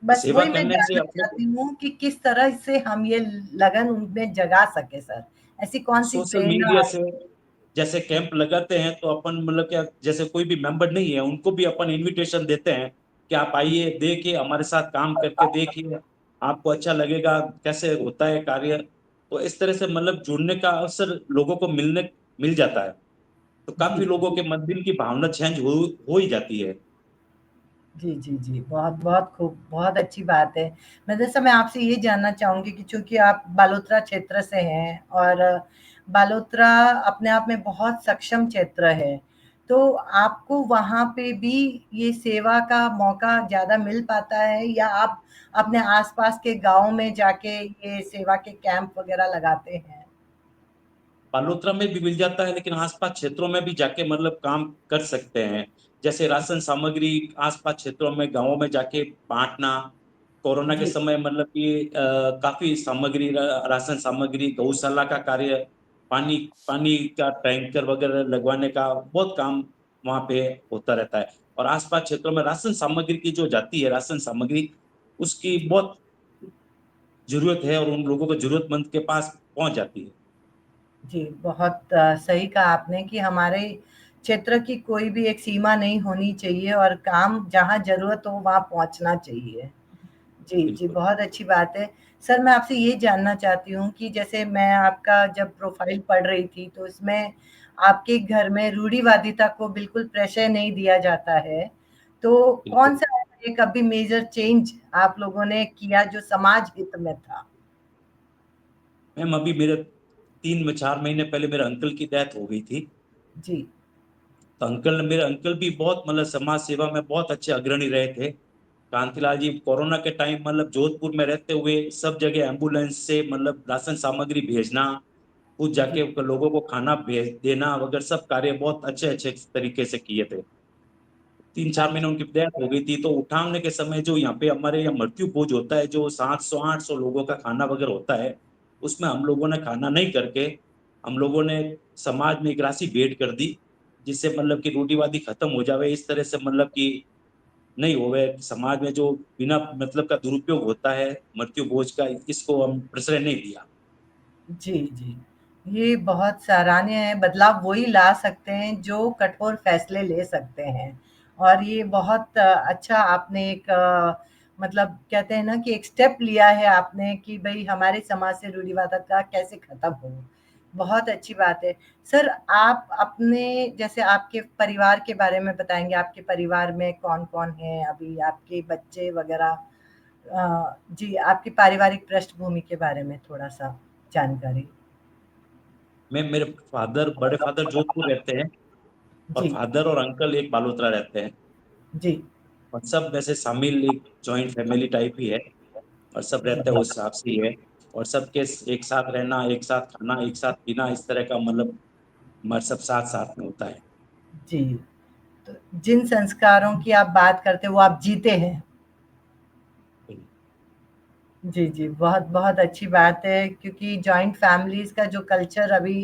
बस सेवा वही मैं करने से जानना अपने चाहती हूँ कि किस तरह से हम ये लगन उनमें जगा सकें सर? ऐसी कौन-सी सोशल प्रेरणा मीडिया आप से जैसे कैंप लगाते हैं तो अपन मतलब क्या, जैसे कोई भी मेंबर नहीं है उनको भी अपन इनविटेशन देते हैं कि आप आइए, देखिए हमारे साथ काम करके देखिए, आपको अच्छा लगेगा कैसे होता है कार्य। तो इस तरह से मतलब जुड़ने का अवसर लोगों को मिल जाता है, तो काफी जी, लोगों के मन दिल की भावना चेंज हो ही जाती है। जी, जी, जी। बहुत, बहुत खूब, बहुत अच्छी बात है। मैं आपसे ये जानना चाहूँगी कि चूँकि आप बालोतरा क्षेत्र से हैं और बालोतरा अपने आप में बहुत सक्षम क्षेत्र है, तो आपको वहाँ पे भी ये सेवा का मौका ज़्यादा मिल पाता है या आप अपने आस-पास के गाँव में जाके ये सेवा के कैंप वग़ैरह लगाते हैं? बालोतरा में भी मिल जाता है लेकिन आसपास क्षेत्रों में भी जाके मतलब काम कर सकते हैं। जैसे राशन सामग्री आसपास क्षेत्रों में गांवों में जाके बांटना। कोरोना के जी, समय मतलब कि काफी सामग्री राशन सामग्री गौशाला का कार्य, पानी पानी का टैंकर वगैरह लगवाने का बहुत काम वहाँ पे होता रहता है। और आसपास क्षेत्रों में राशन सामग्री की जो जाती है राशन सामग्री, उसकी जी। बहुत जरूरत है और उन लोगों को जरूरतमंद के पास पहुंच जाती है। जी, बहुत सही कहा आपने कि हमारे क्षेत्र की कोई भी एक सीमा नहीं होनी चाहिए और काम जहाँ ज़रूरत हो वहाँ पहुँचना चाहिए। जी, जी, बिल्कुल। बहुत अच्छी बात है। सर मैं आपसे ये जानना चाहती हूँ कि जैसे मैं आपका जब प्रोफ़ाइल पढ़ रही थी, तो उसमें आपके घर में रूढ़िवादिता को बिल्कुल प्रश्रय नहीं दिया जाता है। तो बिल्कुल कौन-सा एक अभी मेजर चेंज आप लोगों ने किया जो समाज हित में था? मैम, अभी मेरे 3 4 महीने पहले मेरे अंकल की डेथ हो गई थी। जी, तो मेरे अंकल भी बहुत मतलब समाज सेवा में बहुत अच्छे अग्रणी रहे थे। कांतिलाल जी कोरोना के टाइम मतलब जोधपुर में रहते हुए सब जगह एम्बुलेंस से मतलब राशन सामग्री भेजना, खुद जी, जाके लोगों को खाना भेज देना वगैरह सब कार्य बहुत अच्छे अच्छे तरीके से किए थे। 3 4 महीने अच्छा, उनकी डेथ हो गई थी, तो उठाने के समय जो यहाँ पे हमारे यहाँ मृत्यु भोज होता है, जो 700 800 लोगों का खाना वगैरह होता है, उसमें हम लोगों ने खाना नहीं करके हम लोगों ने समाज में एक राशि भेंट कर दी, जिससे मतलब कि रूढ़िवादी खत्म हो जावे, इस तरह से मतलब कि नहीं होवे समाज में जो बिना मतलब का दुरुपयोग होता है मृत्यु भोज का, इसको हम प्रश्रय नहीं दिया। जी, जी। ये बहुत सराहनीय है, बदलाव वही ला सकते हैं जो कठोर फैसले ले सकते हैं। और ये बहुत अच्छा आपने एक मतलब कहते हैं ना कि एक स्टेप लिया है आपने कि भई हमारे समाज से रूढ़िवादिता कैसे खत्म हो। बहुत अच्छी बात है। सर आप अपने जैसे आपके परिवार के बारे में बताएँगे, आपके परिवार में कौन-कौन है अभी आपके बच्चे वग़ैरह? जी, आपकी पारिवारिक पृष्ठभूमि के बारे में थोड़ा-सा जानकारी। मैं मेरे फादर बड़े फादर जोधपुर रहते हैं, और जी, फादर और अंकल एक बालोतरा रहते हैं। जी, और सब वैसे शामिल एक जॉइंट फैमिली टाइप ही है, और सब जी, रहते हैं उस हिसाब से ही है। और सबके एक साथ रहना, एक साथ खाना, एक साथ पीना, इस तरह का मतलब हमारे सब साथ साथ में होता है। जी। तो जिन संस्कारों की आप बात करते हो वो आप जीते हैं। जी, जी। बहुत, बहुत अच्छी बात है क्योंकि जॉइंट फैमिलीज़ का जो कल्चर अभी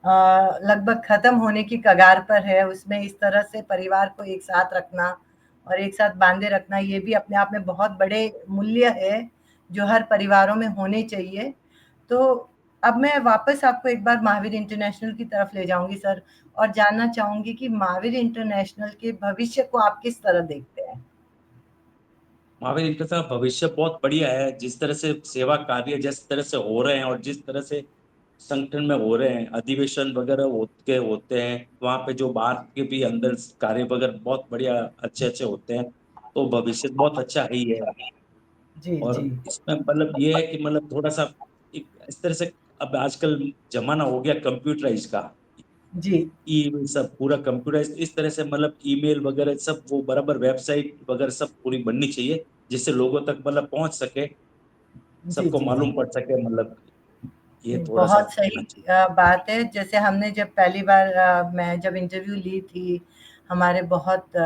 लगभग ख़त्म होने की कगार पर है, उसमें इस तरह से परिवार को एक साथ रखना और एक साथ बाँधे रखना, ये भी अपने आप में बहुत बड़े मूल्य है, जो हर परिवारों में होने चाहिए। तो अब मैं वापस आपको एक बार महावीर इंटरनेशनल की तरफ ले जाऊँगी सर और जानना चाहूँगी कि महावीर इंटरनेशनल के भविष्य को आप किस तरह देखते हैं? महावीर इनके साथ भविष्य बहुत बढ़िया है, जिस तरह से सेवा कार्य जिस तरह से हो रहे हैं और जिस तरह से संगठन में हो रहे हैं, अधिवेशन वगैरह होते हैं, वहाँ पे जो बाहर के भी अंदर कार्य वगैरह बहुत बढ़िया अच्छे अच्छे होते हैं, तो भविष्य बहुत अच्छा ही है। जी, और जी। इसमें मतलब ये है कि मतलब थोड़ा सा इस तरह से अब आजकल जमाना हो गया कंप्यूटराइज का, जी, ई सब पूरा कंप्यूटराइज, इस तरह से मतलब ईमेल वगैरह सब वो बराबर वेबसाइट वगैरह सब पूरी बननी चाहिए, जिससे लोगों तक मतलब पहुंच सके, जी, सबको जी, जी। मालूम पड़ सके मतलब, ये थोड़ा सा बहुत सही रहना चाहिए। बात है। जैसे हमने जब पहली बार मैं जब इंटरव्यू ली थी, हमारे बहुत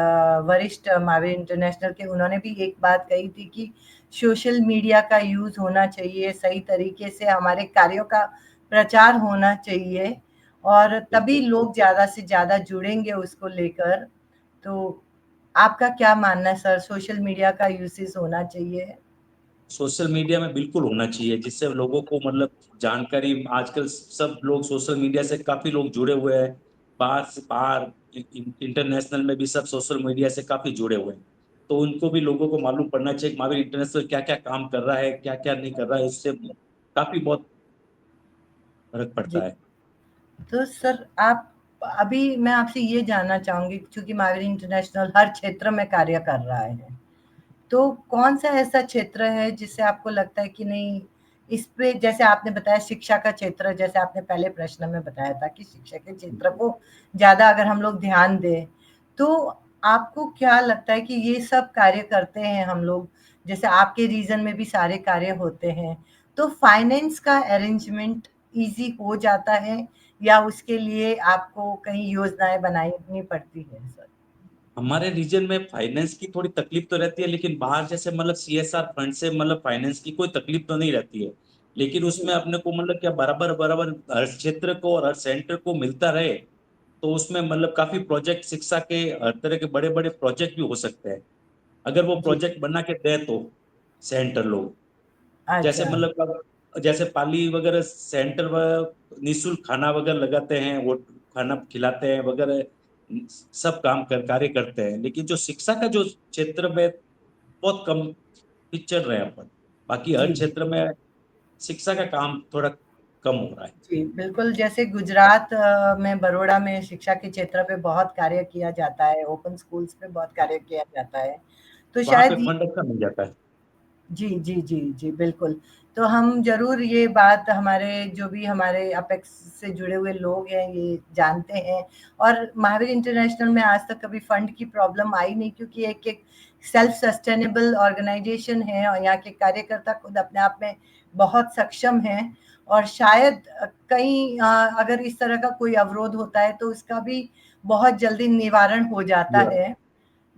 वरिष्ठ महावीर इंटरनेशनल के उन्होंने भी एक बात कही थी कि सोशल मीडिया का यूज़ होना चाहिए, सही तरीके से हमारे कार्यों का प्रचार होना चाहिए और तभी बिल्कुल। लोग ज़्यादा से ज़्यादा जुड़ेंगे उसको लेकर। तो आपका क्या मानना है सर, सोशल मीडिया का यूसेज होना चाहिए? सोशल मीडिया में बिल्कुल होना चाहिए, जिससे लोगों को मतलब जानकारी, आजकल सब लोग सोशल मीडिया से काफी लोग जुड़े हुए हैं, बाहर से बाहर इंटरनेशनल में भी सब सोशल मीडिया से काफी जुड़े हुए हैं। तो उनको भी लोगों को मालूम पड़ना चाहिए कि महावीर इंटरनेशनल क्या क्या काम कर रहा है, क्या क्या नहीं कर रहा है, उससे काफी बहुत फर्क जी। पड़ता है। तो सर आप अभी मैं आपसे ये जानना चाहूँगी चूँकि महावीर इंटरनेशनल हर क्षेत्र में कार्य कर रहा है। तो कौन-सा ऐसा क्षेत्र है जिससे आपको लगता है कि नहीं इस पे जैसे आपने बताया शिक्षा का क्षेत्र जैसे आपने पहले प्रश्न में बताया था कि शिक्षा के क्षेत्र को ज़्यादा अगर हम लोग ध्यान दें, तो आपको क्या लगता है कि ये सब कार्य करते हैं हम लोग, जैसे आपके रीजन में भी सारे कार्य होते हैं, तो फाइनेंस का अरेंजमेंट ईज़ी हो जाता है या उसके लिए आपको कहीं योजनाएँ बनानी पड़ती हैं सर? हमारे रीजन में फाइनेंस की थोड़ी तकलीफ तो रहती है, लेकिन बाहर जैसे मतलब सीएसआर फंड से मतलब फाइनेंस की कोई तकलीफ तो नहीं रहती है। लेकिन जी, उसमें अपने को मतलब क्या बराबर बराबर हर क्षेत्र को और हर सेंटर को मिलता रहे, तो उसमें मतलब काफी प्रोजेक्ट शिक्षा के हर तरह के बड़े बड़े प्रोजेक्ट भी हो सकते हैं, अगर वो जी। प्रोजेक्ट बना के दे तो सेंटर लोग। जैसे अच्छा, मतलब जैसे पाली वगैरह सेंटर निःशुल्क खाना वगैरह लगाते हैं, वो खाना खिलाते हैं वगैरह, सब काम कार्य करते हैं, लेकिन जो शिक्षा का जो क्षेत्र में बहुत कम काफी चल रहे हैं अपन। बाकी हर जी क्षेत्र में शिक्षा का काम थोड़ा कम हो रहा है। जी, बिल्कुल। जैसे गुजरात में बड़ौदा में शिक्षा के क्षेत्र पे बहुत कार्य किया जाता है, ओपन स्कूल्स पे बहुत कार्य किया जाता है। तो वहां पे शायद फंड अच्छा मिल जाता है। जी, जी, जी, जी, बिल्कुल। तो हम ज़रूर ये बात हमारे जो भी हमारे अपेक्स से जुड़े हुए लोग हैं, ये जानते हैं। और महावीर इंटरनेशनल में आज तक कभी फंड की प्रॉब्लम आई नहीं, क्योंकि एक सेल्फ सस्टेनेबल ऑर्गेनाइज़ेशन है और यहाँ के कार्यकर्ता खुद अपने आप में बहुत सक्षम हैं। और शायद कहीं अगर इस तरह का कोई अवरोध होता है, तो उसका भी बहुत जल्दी निवारण हो जाता ये है।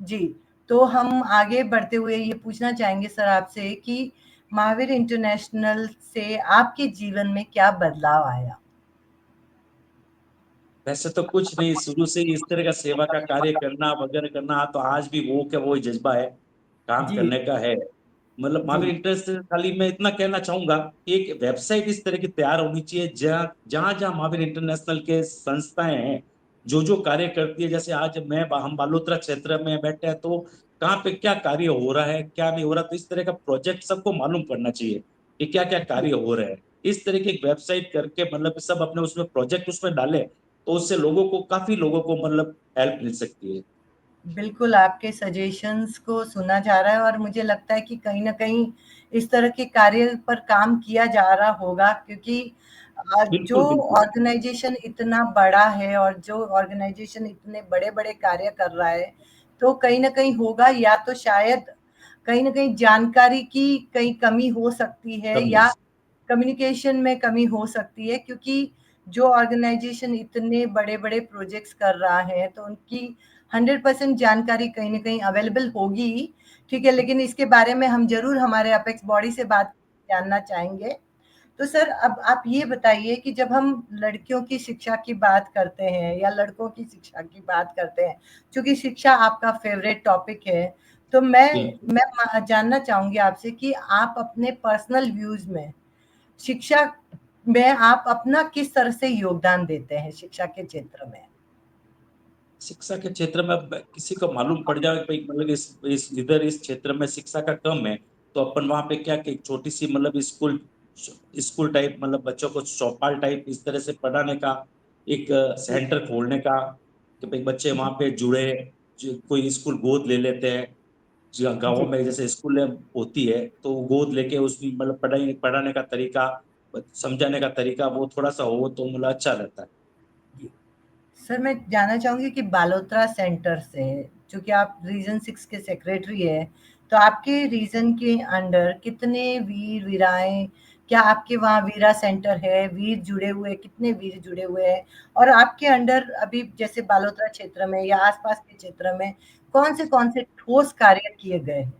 जी, तो हम आगे बढ़ते हुए ये पूछना चाहेंगे सर आपसे कि महावीर इंटरनेशनल से आपके जीवन में क्या बदलाव आया? वैसे तो कुछ नहीं, शुरू से ही इस तरह का सेवा का कार्य करना वगैरह करना, तो आज भी वो क्या वो ही जज्बा है, काम जी, करने का है। मतलब महावीर जी, इंटरनेशनल खाली मैं इतना कहना चाहूंगा कि एक वेबसाइट इस तरह की तैयार होनी चाहिए जहाँ जहाँ जहाँ महावीर इंटरनेशनल के संस्थाएं हैं, जो जो कार्य करती है। जैसे आज हम बालोतरा क्षेत्र में बैठे हैं, तो कहाँ पे क्या कार्य हो रहा है क्या नहीं हो रहा, तो इस तरह का प्रोजेक्ट सबको मालूम पड़ना चाहिए कि क्या क्या कार्य जी। हो रहे हैं। इस तरह की एक वेबसाइट करके मतलब सब अपने उसमें प्रोजेक्ट उसमें डाले, तो उससे लोगों को काफी लोगों को मतलब हेल्प मिल सकती है। बिल्कुल, आपके सजेशंस को सुना जा रहा है और मुझे लगता है कि कहीं न कहीं इस तरह के कार्य पर काम किया जा रहा होगा, क्योंकि जो बिल्कुल बिल्कुल। ऑर्गेनाइज़ेशन इतना बड़ा है और जो ऑर्गेनाइज़ेशन इतने बड़े-बड़े कार्य कर रहा है, तो कहीं न कहीं होगा, या तो शायद कहीं न कहीं जानकारी की कहीं कमी हो सकती है, कमी हो या कम्युनिकेशन में कमी हो सकती है, क्योंकि जो ऑर्गेनाइज़ेशन इतने बड़े-बड़े प्रोजेक्ट्स कर रहा है, तो उनकी 100% जानकारी कहीं न कहीं अवेलेबल होगी ही, ठीक है? लेकिन इसके बारे में हम ज़रूर हमारे अपेक्स बॉडी से बात जानना चाहेंगे। तो सर, अब आप ये बताइए कि जब हम लड़कियों की शिक्षा की बात करते हैं या लड़कों की शिक्षा की बात करते हैं, चूँकि शिक्षा आपका फ़ेवरेट टॉपिक है, तो बिल्कुल। मैं जानना चाहूँगी आपसे कि आप अपने पर्सनल व्यूज़ में शिक्षा में आप अपना किस तरह से योगदान देते हैं शिक्षा के क्षेत्र में? शिक्षा के क्षेत्र में अब किसी को मालूम पड़ जाए कि भाई मतलब इस इधर इस क्षेत्र में शिक्षा का कम है, तो अपन वहाँ पे क्या कि एक छोटी सी मतलब स्कूल स्कूल टाइप मतलब बच्चों को चौपाल टाइप इस तरह से पढ़ाने का एक जी, सेंटर खोलने का, कि भाई बच्चे वहाँ जी, पे जुड़े, कोई स्कूल गोद ले लेते हैं। गाँवों जी, में जैसे स्कूलें होती है, तो वो गोद लेके उसमें मतलब पढ़ाई पढ़ाने का तरीका, समझाने का तरीका वो थोड़ा सा हो तो मतलब अच्छा रहता है। जी। सर, मैं जानना चाहूँगी कि बालोतरा सेंटर से, चूँकि आप रीजन 6 के सेक्रेटरी हैं, तो आपके रीजन के अंडर कितने वीर-वीराएँ, क्या आपके वहाँ वीरा सेंटर है? वीर जुड़े हुए कितने वीर जुड़े हुए हैं? और आपके अंडर अभी जैसे बालोतरा क्षेत्र में या आस-पास के क्षेत्र में कौन से ठोस कार्य किए गए हैं?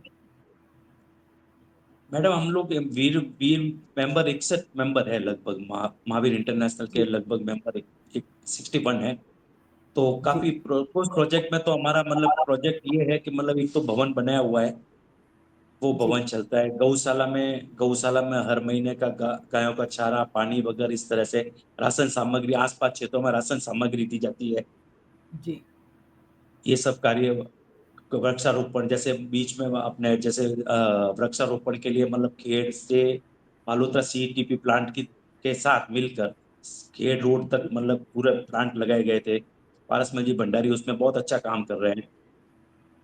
मैडम हम लोग वीर वीर मेंबर 61 मेंबर है लगभग, महावीर इंटरनेशनल के जी, लगभग मेंबर 61 है। तो जी, काफी उस प्रोजेक्ट में तो हमारा मतलब प्रोजेक्ट ये है कि मतलब एक तो भवन बनाया हुआ है, वो जी, भवन चलता है। गौशाला में हर महीने का गायों का चारा पानी वगैरह इस तरह से राशन सामग्री आसपास क्षेत्रों में राशन सामग्री दी जाती है। जी, ये सब कार्य, वृक्षारोपण जैसे बीच में अपने जैसे वृक्षारोपण के लिए मतलब खेड़ से मालहोत्रा सीईटीपी प्लांट की के साथ मिलकर खेड़ रोड तक मतलब पूरे प्लांट लगाए गए थे। पारसमल जी भंडारी उसमें बहुत अच्छा काम कर रहे हैं,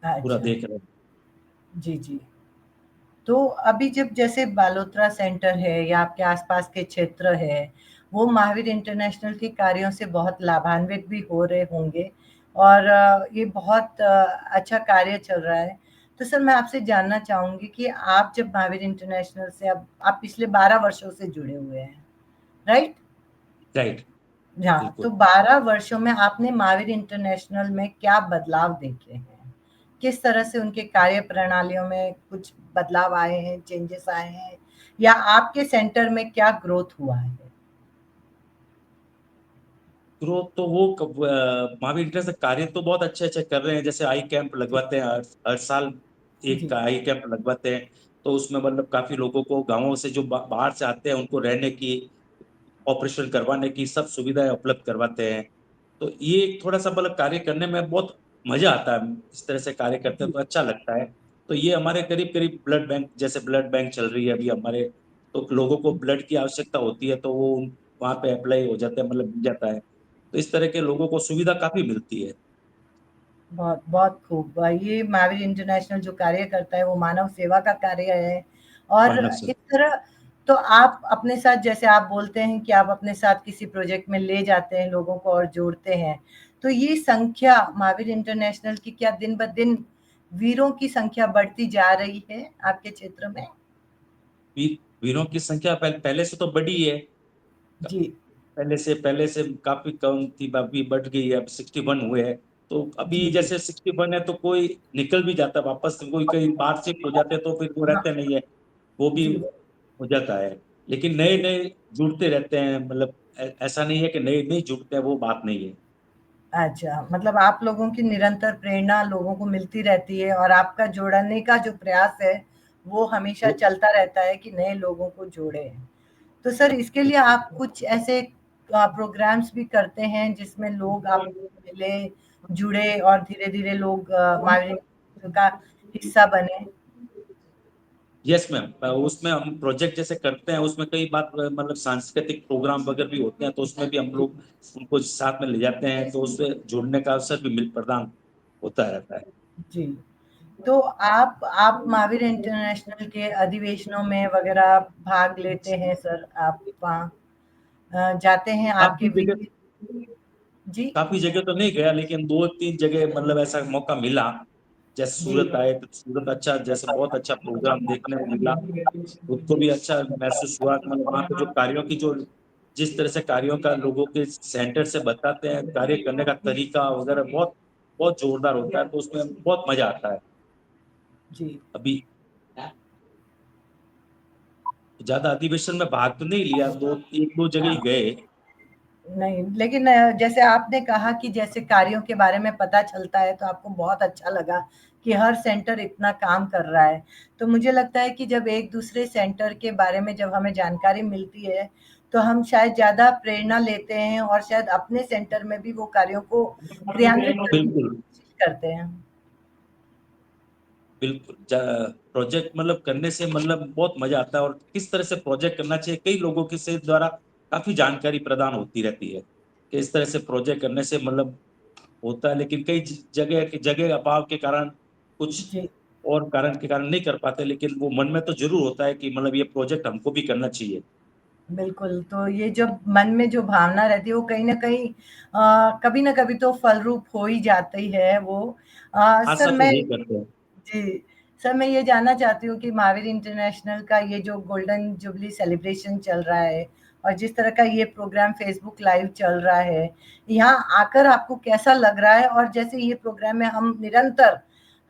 पूरा अच्छा। देख रहे हैं। जी, जी। तो अभी जब जैसे बालोतरा सेंटर है या आपके आसपास के क्षेत्र है, वो महावीर इंटरनेशनल के कार्यों से बहुत लाभान्वित भी हो रहे होंगे, और ये बहुत अच्छा कार्य चल रहा है। तो सर, मैं आपसे जानना चाहूँगी कि आप जब महावीर इंटरनेशनल से, अब आप पिछले 12 वर्षों से जुड़े हुए हैं, राइट? राइट। हाँ, तो बिल्कुल। 12 वर्षों में आपने महावीर इंटरनेशनल में क्या बदलाव देखे हैं? किस तरह से उनके कार्य प्रणालियों में कुछ बदलाव आए हैं, चेंजेस आए हैं, या आपके सेंटर में क्या ग्रोथ हुआ है? ग्रोथ तो वो महावीर इंटर से कार्य तो बहुत अच्छे अच्छे कर रहे हैं। जैसे आई कैंप जी, लगवाते हैं, हर साल एक जी, आई कैंप लगवाते हैं। तो उसमें मतलब काफी लोगों को गांवों से जो बाहर से आते हैं उनको रहने की, ऑपरेशन करवाने की सब सुविधाएं उपलब्ध करवाते हैं। तो ये एक थोड़ा सा मतलब कार्य करने में बहुत मजा आता है, इस तरह से कार्य करते हैं जी, तो अच्छा लगता है। तो ये हमारे करीब करीब ब्लड बैंक, जैसे ब्लड बैंक चल रही है अभी हमारे, तो लोगों को ब्लड की आवश्यकता होती है तो वो वहाँ पे अप्लाई हो जाता है, मतलब मिल जाता है। तो इस तरह के लोगों को सुविधा काफी मिलती है। बहुत बहुत खूब। ये महावीर इंटरनेशनल जो कार्य करता है वो मानव सेवा का कार्य है। और मानव से इस तरह तो आप अपने साथ, जैसे आप बोलते हैं कि आप अपने साथ किसी प्रोजेक्ट में ले जाते हैं लोगों को और जोड़ते हैं, तो ये संख्या महावीर इंटरनेशनल की क्या दिन ब दिन वीरों की संख्या बढ़ती जा रही है आपके क्षेत्र में? वीरों की संख्या पहले से तो बढ़ी है। जी, पहले से काफी कम थी, अभी बढ़ गई है, अब 61 हुए हैं। तो अभी जी, जी। जैसे 61 है तो कोई निकल भी जाता है वापस, कोई कहीं बाहर शिफ्ट हो जाते हैं तो फिर वो हाँ, रहते नहीं है, वो भी जी। हो जाता है। लेकिन नए नए जुड़ते रहते हैं, मतलब ऐसा नहीं है कि नए नहीं जुड़ते हैं, वो बात नहीं है। अच्छा, मतलब आप लोगों की निरंतर प्रेरणा लोगों को मिलती रहती है और आपका जोड़ने का जो प्रयास है, वो हमेशा वो चलता रहता है कि नए लोगों को जोड़ें। तो सर, इसके लिए आप कुछ ऐसे प्रोग्राम्स भी करते हैं जिसमें लोग आपको मिले, जुड़े और धीरे-धीरे लोग माइग्रेशन का हिस्सा बने? यस मैम, उसमें हम प्रोजेक्ट जैसे करते हैं, उसमें कई बार मतलब सांस्कृतिक प्रोग्राम वगैरह भी होते हैं, तो उसमें भी हम लोग उनको साथ में ले जाते हैं, तो उससे जुड़ने का अवसर भी मिल प्रदान होता रहता है। जी। तो आप महावीर इंटरनेशनल के अधिवेशनों में वगैरह भाग लेते हैं सर? आप वहाँ जाते हैं आपके काफी जगह वीर? जी, काफी जगह तो नहीं गया, लेकिन दो तीन जगह मतलब ऐसा मौका मिला। जैसे जी, सूरत आए तो सूरत अच्छा, जैसे बहुत अच्छा प्रोग्राम देखने को मिला, खुद को भी अच्छा महसूस हुआ। मतलब वहाँ पे जो कार्यों की जो जिस तरह से कार्यों का लोगों के सेंटर से बताते हैं, कार्य करने का तरीका वगैरह बहुत बहुत जोरदार होता है, तो उसमें बहुत मजा आता है। जी। अभी ज्यादा अधिवेशन में भाग तो नहीं लिया, एक दो जगह ही गए। नहीं, लेकिन जैसे आपने कहा कि जैसे कार्यों के बारे में पता चलता है तो आपको बहुत अच्छा लगा कि हर सेंटर इतना काम कर रहा है। तो मुझे लगता है कि जब एक दूसरे सेंटर के बारे में जब हमें जानकारी मिलती है, तो हम शायद ज़्यादा प्रेरणा लेते हैं और शायद अपने सेंटर में भी वो कार्यों को क्रियान्वित करने की बिल्कुल कोशिश करते हैं। बिल्कुल, प्रोजेक्ट मतलब करने से मतलब बहुत मजा आता है, और किस तरह से प्रोजेक्ट करना चाहिए, कई लोगों के से द्वारा काफी जानकारी प्रदान होती रहती है कि इस तरह से प्रोजेक्ट करने से मतलब होता है। लेकिन कई जगह अभाव के कारण, कुछ जी। और कारण के कारण नहीं कर पाते, लेकिन वो मन में तो जरूर होता है कि मतलब ये प्रोजेक्ट हमको भी करना चाहिए। बिल्कुल, तो ये जब मन में जो भावना रहती है वो कहीं न कहीं कभी न कभी तो फल रूप हो ही जाती है वो। आशा सर तो मैं यही करते हैं। जी, सर मैं ये जानना चाहती हूँ कि महावीर इंटरनेशनल का ये जो गोल्डन जुबली सेलिब्रेशन चल रहा है और जिस तरह का ये प्रोग्राम फ़ेसबुक लाइव चल रहा है, यहाँ आकर आपको कैसा लग रहा है? और जैसे ये प्रोग्राम में हम निरंतर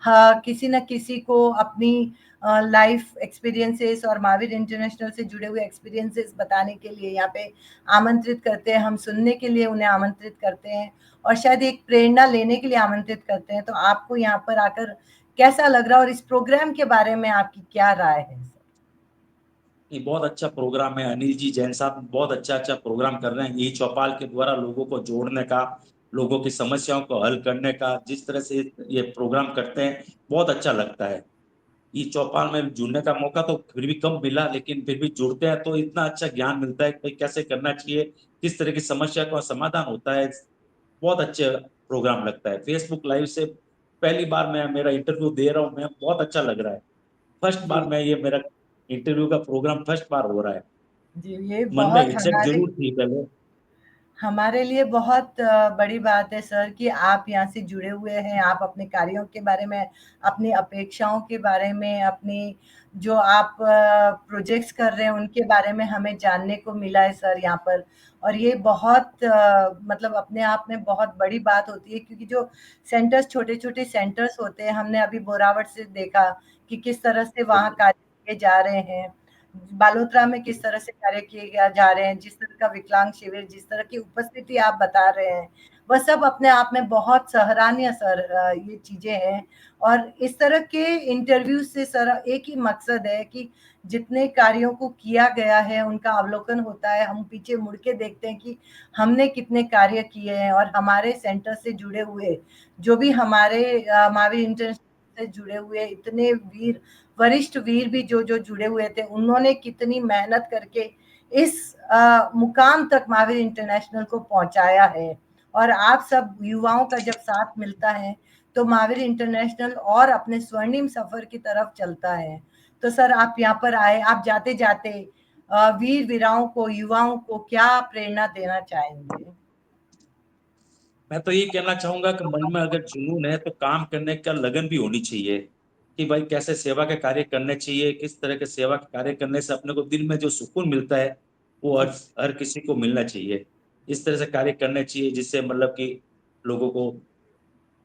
हाँ, किसी न किसी को अपनी लाइफ़ एक्सपीरियंसेस और महावीर इंटरनेशनल से जुड़े हुए एक्सपीरियंसेस बताने के लिए यहाँ पे आमंत्रित करते हैं, हम सुनने के लिए उन्हें आमंत्रित करते हैं और शायद एक प्रेरणा लेने के लिए आमंत्रित करते हैं। तो आपको यहाँ पर आकर कैसा लग रहा है और इस प्रोग्राम के बारे में आपकी क्या राय है? ये बहुत अच्छा प्रोग्राम है, अनिल जी जैन साहब बहुत अच्छा अच्छा प्रोग्राम कर रहे हैं। ई चौपाल के द्वारा लोगों को जोड़ने का, लोगों की समस्याओं को हल करने का, जिस तरह से ये प्रोग्राम करते हैं, बहुत अच्छा लगता है। ई चौपाल में जुड़ने का मौका तो फिर भी कम मिला, लेकिन फिर भी जुड़ते हैं तो इतना अच्छा ज्ञान मिलता है कि कैसे करना चाहिए, किस तरह की समस्या का समाधान होता है। बहुत अच्छे प्रोग्राम लगता है। फेसबुक लाइव से पहली बार मैं मेरा इंटरव्यू दे रहा हूँ, मैं बहुत अच्छा लग रहा है। फर्स्ट बार जी, मैं ये मेरा इंटरव्यू का प्रोग्राम फर्स्ट बार हो रहा है। जी, ये मन में बहुत हिचक जरूर थी पहले। हमारे लिए बहुत बड़ी बात है सर कि आप यहाँ से जुड़े हुए हैं, आप अपने कार्यों के बारे में, अपनी अपेक्षाओं के बारे में, अपनी जो आप प्रोजेक्ट्स कर रहे हैं, उनके बारे में हमें जानने को मिला है सर यहाँ पर। और ये बहुत मतलब अपने आप में बहुत बड़ी बात होती है क्योंकि जो सेंटर्स छोटे-छोटे सेंटर्स होते हैं, हमने अभी बोरावट से देखा कि किस तरह से वहाँ कार्य किए जा रहे हैं। बालोतरा में किस तरह से कार्य किए गया जा रहे हैं, जिस तरह का विकलांग शिविर, जिस तरह की उपस्थिति आप बता रहे हैं, वह सब अपने आप में बहुत सराहनीय सर ये चीज़ें हैं। और इस तरह के इंटरव्यू से सर एक ही मकसद है कि जितने कार्यों को किया गया है, उनका अवलोकन होता है, हम पीछे मुड़ के देखते हैं कि हमने कितने कार्य किए हैं और हमारे सेंटर से जुड़े हुए जो भी हमारे महावीर इंटरनेशनल से जुड़े हुए इतने वीर, वरिष्ठ वीर भी जो जुड़े हुए थे, उन्होंने कितनी मेहनत करके इस मुकाम तक महावीर इंटरनेशनल को पहुंचाया है। और आप सब युवाओं का जब साथ मिलता है तो महावीर इंटरनेशनल और अपने स्वर्णिम सफर की तरफ चलता है। तो सर, आप यहाँ पर आए, आप जाते जाते वीर वीराओं को, युवाओं को क्या प्रेरणा देना चाहेंगे? मैं तो ये कहना चाहूंगा कि मन में अगर जुनून है तो काम करने का लगन भी होनी चाहिए, कि भाई कैसे सेवा के कार्य करने चाहिए, किस तरह के सेवा के कार्य करने से अपने को दिल में जो सुकून मिलता है वो हर हर किसी को मिलना चाहिए। इस तरह से कार्य करने चाहिए जिससे मतलब कि लोगों को,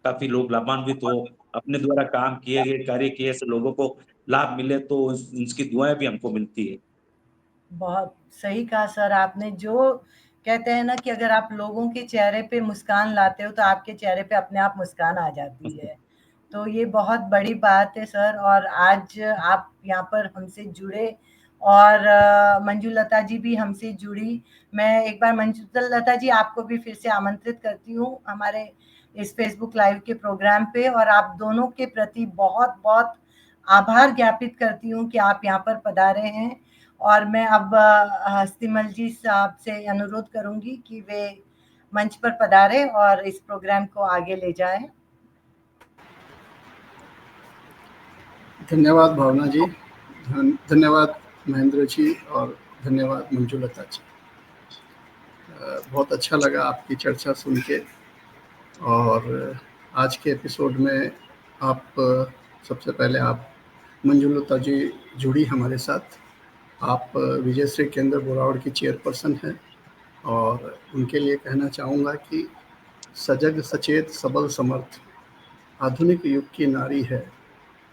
काफी लोग लाभान्वित हो, अपने द्वारा काम किए गए कार्य किए से लोगों को लाभ मिले तो उनकी दुआएं भी हमको मिलती है। बहुत सही कहा सर आपने। जो कहते हैं ना कि अगर आप लोगों के चेहरे पे मुस्कान लाते हो तो आपके चेहरे पे अपने आप मुस्कान आ जाती है। तो ये बहुत बड़ी बात है सर। और आज आप यहाँ पर हमसे जुड़े और मंजू लता जी भी हमसे जुड़ी। मैं एक बार मंजू लता जी आपको भी फिर से आमंत्रित करती हूँ हमारे इस फेसबुक लाइव के प्रोग्राम पे, और आप दोनों के प्रति बहुत बहुत आभार ज्ञापित करती हूँ कि आप यहाँ पर पधारे हैं। और मैं अब हस्तिमल जी साहब से अनुरोध करूंगी कि वे मंच पर पधारे और इस प्रोग्राम को आगे ले जाएं। धन्यवाद भावना जी, धन्यवाद महेंद्र जी, और धन्यवाद मंजुलता जी। बहुत अच्छा लगा आपकी चर्चा सुन के। और आज के एपिसोड में आप सबसे पहले आप मंजुलता जी जुड़ी हमारे साथ। आप विजयश्री केंद्र बोरावड़ की चेयरपर्सन हैं, और उनके लिए कहना चाहूँगा कि सजग सचेत सबल समर्थ आधुनिक युग की नारी है,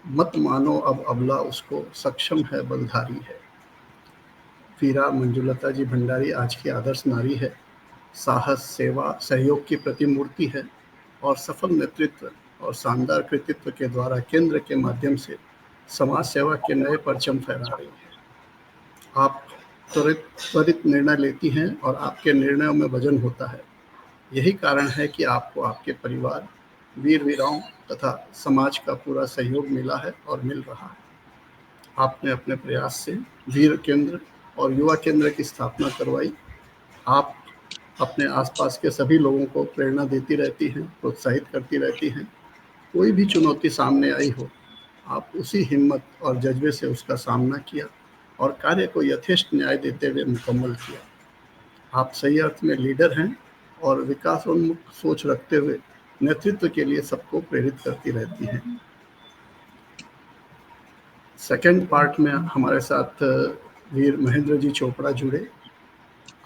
मत मानो अब अबला उसको, सक्षम है बलधारी है। वीरा मंजुलता जी भंडारी आज की आदर्श नारी है, साहस सेवा सहयोग की प्रतिमूर्ति है, और सफल नेतृत्व और शानदार कृतित्व के द्वारा केंद्र के माध्यम से समाज सेवा के नए परचम फहरा रही है। आप त्वरित निर्णय लेती हैं और आपके निर्णयों में वजन होता है। यही कारण है कि आपको आपके परिवार, वीर वीराओं तथा समाज का पूरा सहयोग मिला है और मिल रहा है। आपने अपने प्रयास से वीर केंद्र और युवा केंद्र की स्थापना करवाई। आप अपने आसपास के सभी लोगों को प्रेरणा देती रहती हैं, प्रोत्साहित करती रहती हैं। कोई भी चुनौती सामने आई हो, आप उसी हिम्मत और जज्बे से उसका सामना किया और कार्य को यथेष्ट न्याय देते हुए मुकम्मल किया। आप सही अर्थ में लीडर हैं और विकासोन्मुख सोच रखते हुए नेतृत्व के लिए सबको प्रेरित करती रहती हैं। सेकंड पार्ट में हमारे साथ वीर महेंद्र जी चोपड़ा जुड़े।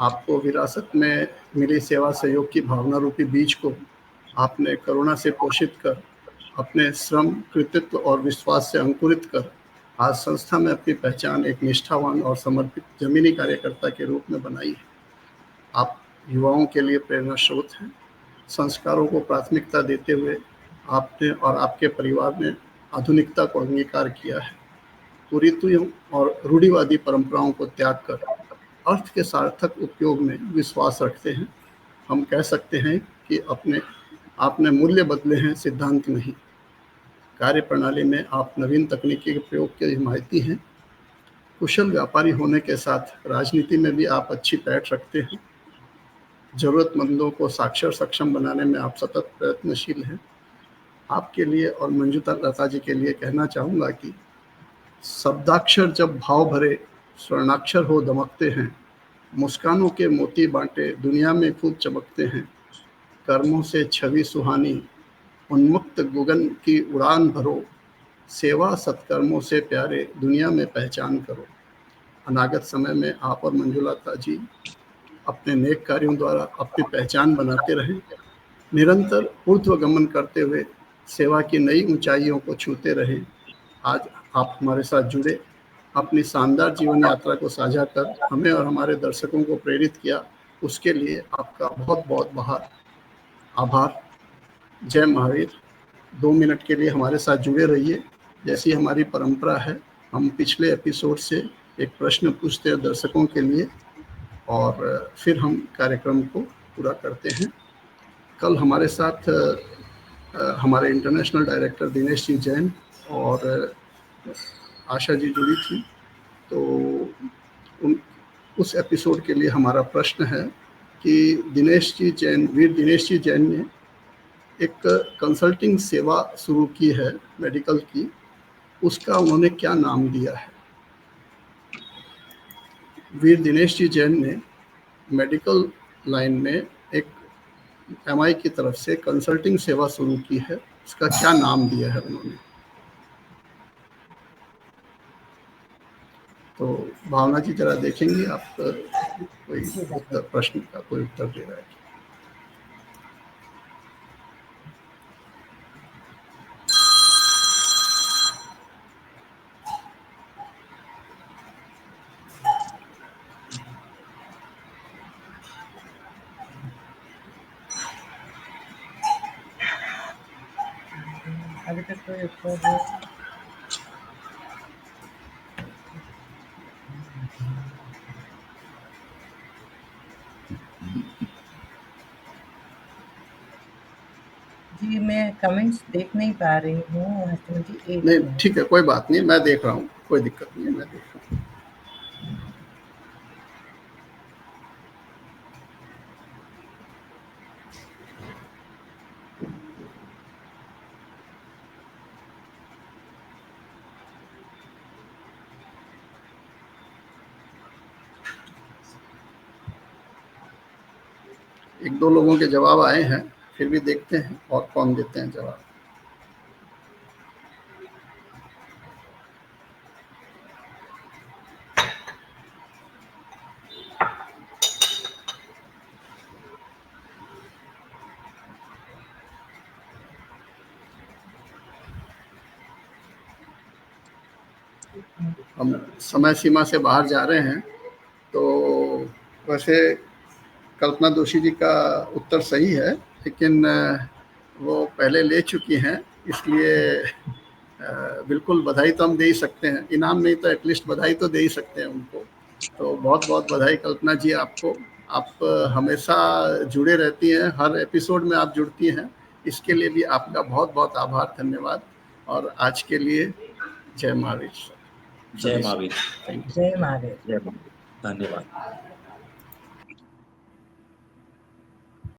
आपको विरासत में मिली सेवा सहयोग की भावना रूपी बीज को आपने करुणा से पोषित कर, अपने श्रम, कृतित्व और विश्वास से अंकुरित कर आज संस्था में अपनी पहचान एक निष्ठावान और समर्पित जमीनी कार्यकर्ता के रूप में बनाई है। आप युवाओं के लिए प्रेरणा स्रोत हैं। संस्कारों को प्राथमिकता देते हुए आपने और आपके परिवार ने आधुनिकता को अंगीकार किया है। कुरीतियों और रूढ़िवादी परंपराओं को त्याग कर अर्थ के सार्थक उपयोग में विश्वास रखते हैं। हम कह सकते हैं कि आपने मूल्य बदले हैं, सिद्धांत नहीं। कार्य प्रणाली में आप नवीन तकनीकी के प्रयोग के हिमायती हैं। कुशल व्यापारी होने के साथ राजनीति में भी आप अच्छी पैठ रखते हैं। जरूरतमंदों को साक्षर सक्षम बनाने में आप सतत प्रयत्नशील हैं। आपके लिए और मंजुता लता जी के लिए कहना चाहूँगा कि शब्दाक्षर जब भाव भरे स्वर्णाक्षर हो दमकते हैं, मुस्कानों के मोती बांटे दुनिया में खूब चमकते हैं। कर्मों से छवि सुहानी उन्मुक्त गगन की उड़ान भरो, सेवा सत्कर्मों से प्यारे दुनिया में पहचान करो। अनागत समय में आप और मंजुलता जी अपने नेक कार्यों द्वारा अपनी पहचान बनाते रहें, निरंतर ऊर्ध्वगमन करते हुए सेवा की नई ऊंचाइयों को छूते रहें। आज आप हमारे साथ जुड़े, अपनी शानदार जीवन यात्रा को साझा कर हमें और हमारे दर्शकों को प्रेरित किया, उसके लिए आपका बहुत बहुत आभार। जय महावीर। 2 मिनट के लिए हमारे साथ जुड़े रहिए। जैसी हमारी परंपरा है, हम पिछले एपिसोड से एक प्रश्न पूछते हैं दर्शकों के लिए और फिर हम कार्यक्रम को पूरा करते हैं। कल हमारे साथ हमारे इंटरनेशनल डायरेक्टर दिनेश जी जैन और आशा जी जुड़ी थी। तो उस एपिसोड के लिए हमारा प्रश्न है कि वीर दिनेश जी जैन ने एक कंसल्टिंग सेवा शुरू की है मेडिकल की, उसका उन्होंने क्या नाम दिया है? वीर दिनेश जी जैन ने मेडिकल लाइन में एक एमआई की तरफ से कंसल्टिंग सेवा शुरू की है, उसका क्या नाम दिया है उन्होंने? तो भावना जी जरा देखेंगे आप कोई प्रश्न का कोई उत्तर दे रहा है? अभी तक कोई उत्तर जी मैं कमेंट्स देख नहीं पा रही हूँ हसन जी, एक नहीं मिनट। ठीक है, कोई बात नहीं, मैं देख रहा हूँ, कोई दिक्कत नहीं है, मैं देख रहा हूँ। एक दो लोगों के जवाब आए हैं, फिर भी देखते हैं और कौन देते हैं जवाब। हम समय सीमा से बाहर जा रहे हैं, तो वैसे कल्पना दोषी जी का उत्तर सही है, लेकिन वो पहले ले चुकी हैं, इसलिए बिल्कुल बधाई तो हम दे ही सकते हैं, इनाम नहीं तो एटलीस्ट बधाई तो दे ही सकते हैं उनको। तो बहुत बहुत बधाई कल्पना जी आपको, आप हमेशा जुड़े रहती हैं, हर एपिसोड में आप जुड़ती हैं, इसके लिए भी आपका बहुत बहुत आभार, धन्यवाद। और आज के लिए जय महावीर। जय महावीर। जय महावीर। जय महावीर, धन्यवाद।